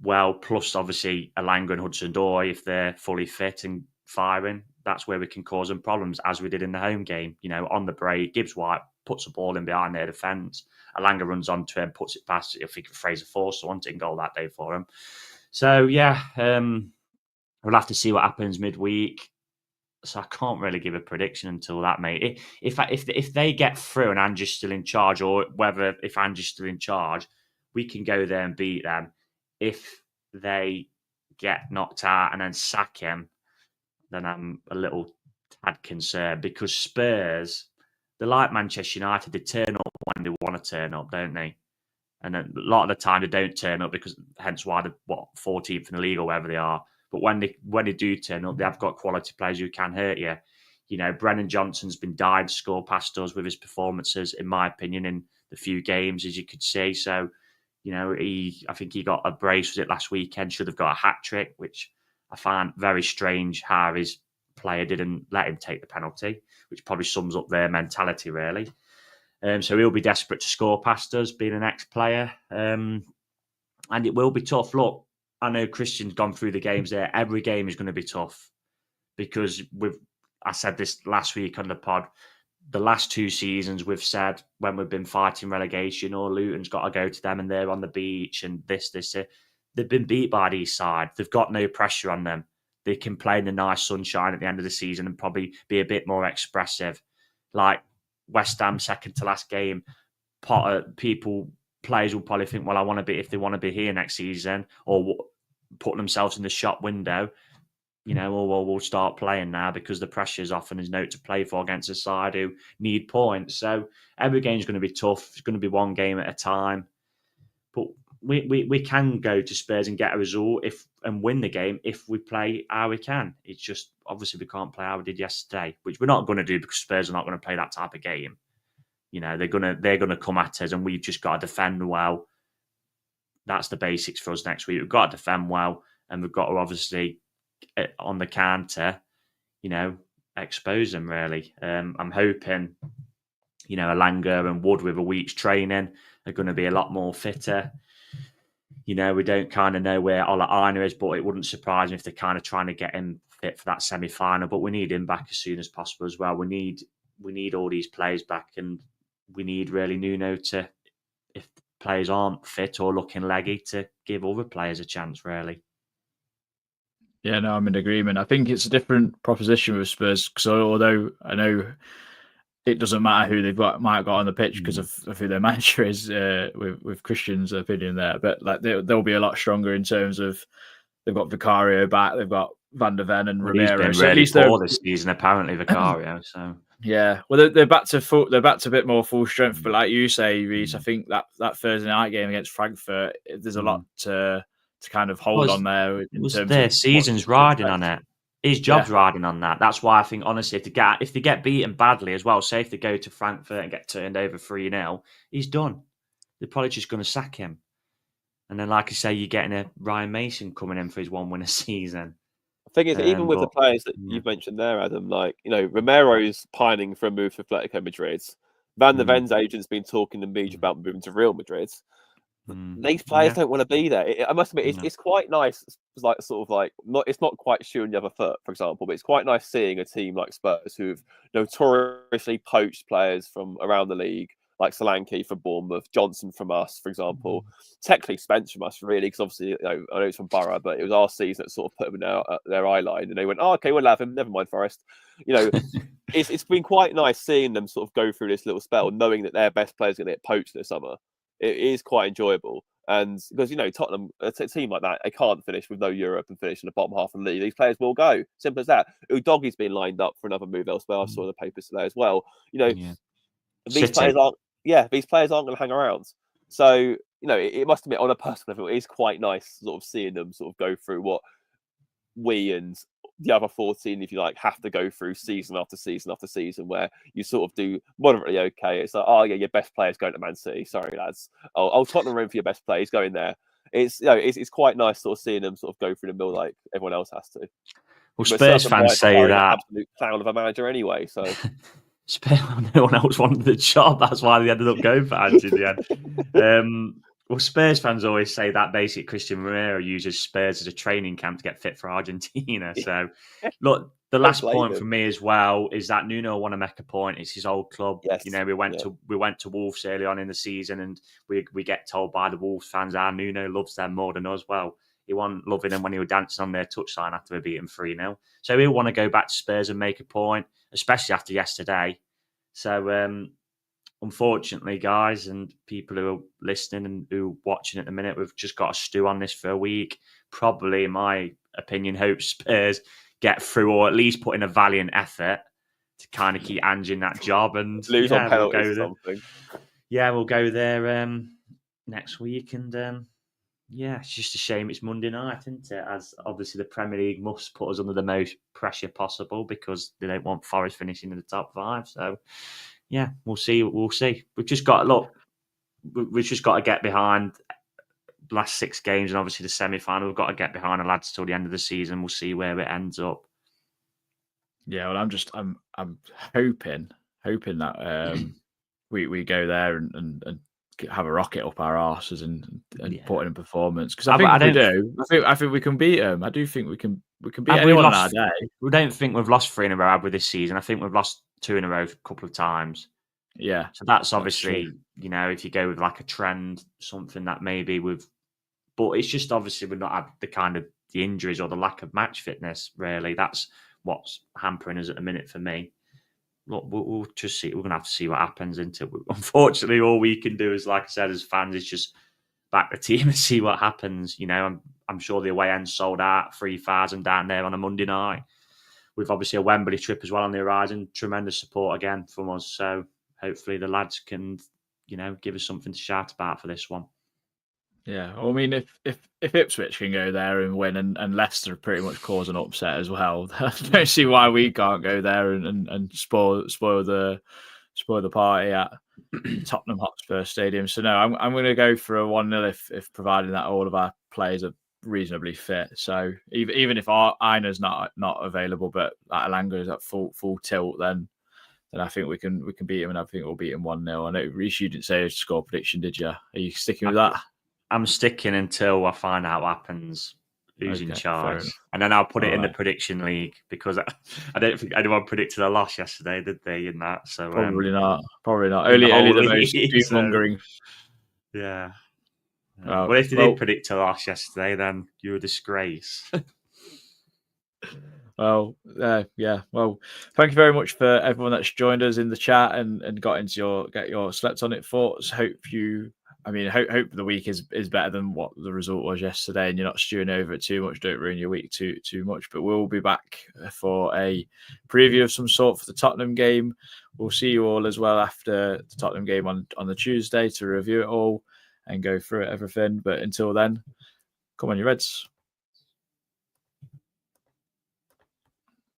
well, plus obviously Elanga and Hudson-Odoi, if they're fully fit and firing, that's where we can cause them problems, as we did in the home game. On the break, Gibbs-White puts the ball in behind their defence. Elanga runs onto him, puts it past, I think Fraser Forster wanted in goal that day for him. So, yeah, we'll have to see what happens midweek. So I can't really give a prediction until that, mate. If they get through and Ange's still in charge, or if Ange's still in charge, we can go there and beat them. If they get knocked out and then sack him, then I'm a little tad concerned because Spurs, they're like Manchester United. They turn up when they want to turn up, don't they? And a lot of the time they don't turn up because hence why they're 14th in the league or wherever they are. But when they do turn up, they have got quality players who can hurt you. Brennan Johnson's been dying to score past us with his performances, in my opinion, in the few games, as you could see. So, I think he got a brace, was it last weekend? Should have got a hat trick, which I find very strange how his player didn't let him take the penalty, which probably sums up their mentality, really. So he'll be desperate to score past us, being an ex-player. And it will be tough. Look, I know Christian's gone through the games there. Every game is going to be tough because I said this last week on the pod, the last 2 seasons we've said when we've been fighting relegation or Luton's got to go to them and they're on the beach and this. They've been beat by these sides. They've got no pressure on them. They can play in the nice sunshine at the end of the season and probably be a bit more expressive. Like West Ham, second to last game, players will probably think, well, if they want to be here next season or put themselves in the shop window, we'll start playing now because the pressure's off and there's no to play for against a side who need points. So every game's going to be tough. It's going to be one game at a time. But we can go to Spurs and get a result and win the game if we play how we can. It's just obviously we can't play how we did yesterday, which we're not going to do because Spurs are not going to play that type of game. They're gonna come at us, and we've just got to defend well. That's the basics for us next week. We've got to defend well, and we've got to obviously on the counter, expose them really. I'm hoping, Elanga and Wood with a week's training are going to be a lot more fitter. We don't kind of know where Ola Aina is, but it wouldn't surprise me if they're kind of trying to get him fit for that semi-final. But we need him back as soon as possible as well. We need all these players back, and we need really Nuno to, if players aren't fit or looking leggy, to give other players a chance, really. Yeah, no, I'm in agreement. I think it's a different proposition with Spurs because although I know it doesn't matter who might have got on the pitch because of who their manager is, with Christian's opinion there, but like they'll be a lot stronger in terms of they've got Vicario back, they've got Van der Ven and Romero. He's been really poor this season, apparently, Vicario. So yeah, well, they're back to a bit more full strength. But like you say, Reece, I think that Thursday night game against Frankfurt, there's a lot to kind of hold on there. Their season's riding on it. His job's riding on that. That's why I think, honestly, if they get beaten badly as well, say if they go to Frankfurt and get turned over 3-0, he's done. They're probably just going to sack him. And then, like I say, you're getting a Ryan Mason coming in for his 1 win a season. The thing is, even with the players that you've mentioned there, Adam, like, Romero's pining for a move to Atletico Madrid. Van der Ven's agent's been talking to Mead about moving to Real Madrid. These players don't want to be there. I must admit, it's quite nice. It's like it's not quite shooting the other foot, for example, but it's quite nice seeing a team like Spurs who've notoriously poached players from around the league, like Solanke from Bournemouth, Johnson from us, for example. Technically Spence from us, really, because obviously I know it's from Borough, but it was our season that sort of put them in their eye line, and they went, "Oh, okay, we'll have him. Never mind, Forest." It's been quite nice seeing them sort of go through this little spell, knowing that their best players are going to get poached this summer. It is quite enjoyable. And because, Tottenham, a team like that, they can't finish with no Europe and finish in the bottom half of the league. These players will go. Simple as that. Udoggy's been lined up for another move elsewhere. I saw in the papers today as well. These players aren't going to hang around. So, it must admit, on a personal level, it is quite nice sort of seeing them sort of go through what we and the other 14, if you like, have to go through season after season after season, where you sort of do moderately okay. It's like, oh yeah, your best player's going to Man City. Sorry, lads. Oh, Tottenham room for your best players going there. It's quite nice sort of seeing them sort of go through the mill like everyone else has to. Well, Spurs fans say that absolute clown of a manager anyway. So Spurs, no one else wanted the job. That's why they ended up going for Ange in the end. Well, Spurs fans always say that basically Christian Romero uses Spurs as a training camp to get fit for Argentina. So, look, the last point for me as well is that Nuno will want to make a point. It's his old club. Yes. We went to Wolves early on in the season, and we get told by the Wolves fans, Nuno loves them more than us. Well, he wasn't loving them when he was dancing on their touchline after we beat him 3-0. So he'll want to go back to Spurs and make a point, especially after yesterday. So, unfortunately, guys, and people who are listening and who are watching at the minute, we've just got to stew on this for a week. Probably, in my opinion, hope Spurs get through, or at least put in a valiant effort to kind of keep Ange in that job and lose on penalties or something. Yeah, we'll go there next week, and it's just a shame it's Monday night, isn't it? As obviously the Premier League must put us under the most pressure possible because they don't want Forest finishing in the top 5. So. Yeah, we'll see. We've just got to get behind the last 6 games and obviously the semi-final. We've got to get behind the lads till the end of the season. We'll see where it ends up. Yeah, well, I'm hoping that we go there and have a rocket up our arses and put in a performance, because I think we can beat them. I do think we can beat anyone on our day. We don't think we've lost 3 in a row this season. I think we've lost 2 in a row a couple of times. Yeah. So that's obviously, if you go with like a trend, something that maybe but it's just obviously we've not had the kind of the injuries or the lack of match fitness, really. That's what's hampering us at the minute for me. Look, we'll just see. We're going to have to see what happens, isn't it? Unfortunately, all we can do is, like I said, as fans, is just back the team and see what happens. I'm sure the away end sold out 3,000 down there on a Monday night. We've obviously a Wembley trip as well on the horizon. Tremendous support again from us. So hopefully the lads can, give us something to shout about for this one. Yeah, well, I mean, if Ipswich can go there and win, and Leicester pretty much cause an upset as well, I don't see why we can't go there and spoil the party at Tottenham Hotspur Stadium. So no, I'm going to go for a 1-0 if providing that all of our players are reasonably fit. So even if Aina's not available, but that Elanga is at full tilt, then I think we can beat him, and I think we'll beat him 1-0. I know, Reece, you didn't say a score prediction, did you? Are you sticking with that? I'm sticking until I find out what happens, who's in charge. And then I'll put it in the prediction league, because I don't think anyone predicted a loss yesterday, did they, in that? So Probably not. Only the most doom-mongering. Yeah. Well, if they did predict a loss yesterday, then you're a disgrace. Well, yeah. Well, thank you very much for everyone that's joined us in the chat and got into your slept on it thoughts. Hope the week is better than what the result was yesterday, and you're not stewing over it too much. Don't ruin your week too much. But we'll be back for a preview of some sort for the Tottenham game. We'll see you all as well after the Tottenham game on the Tuesday to review it all and go through everything. But until then, come on, you Reds.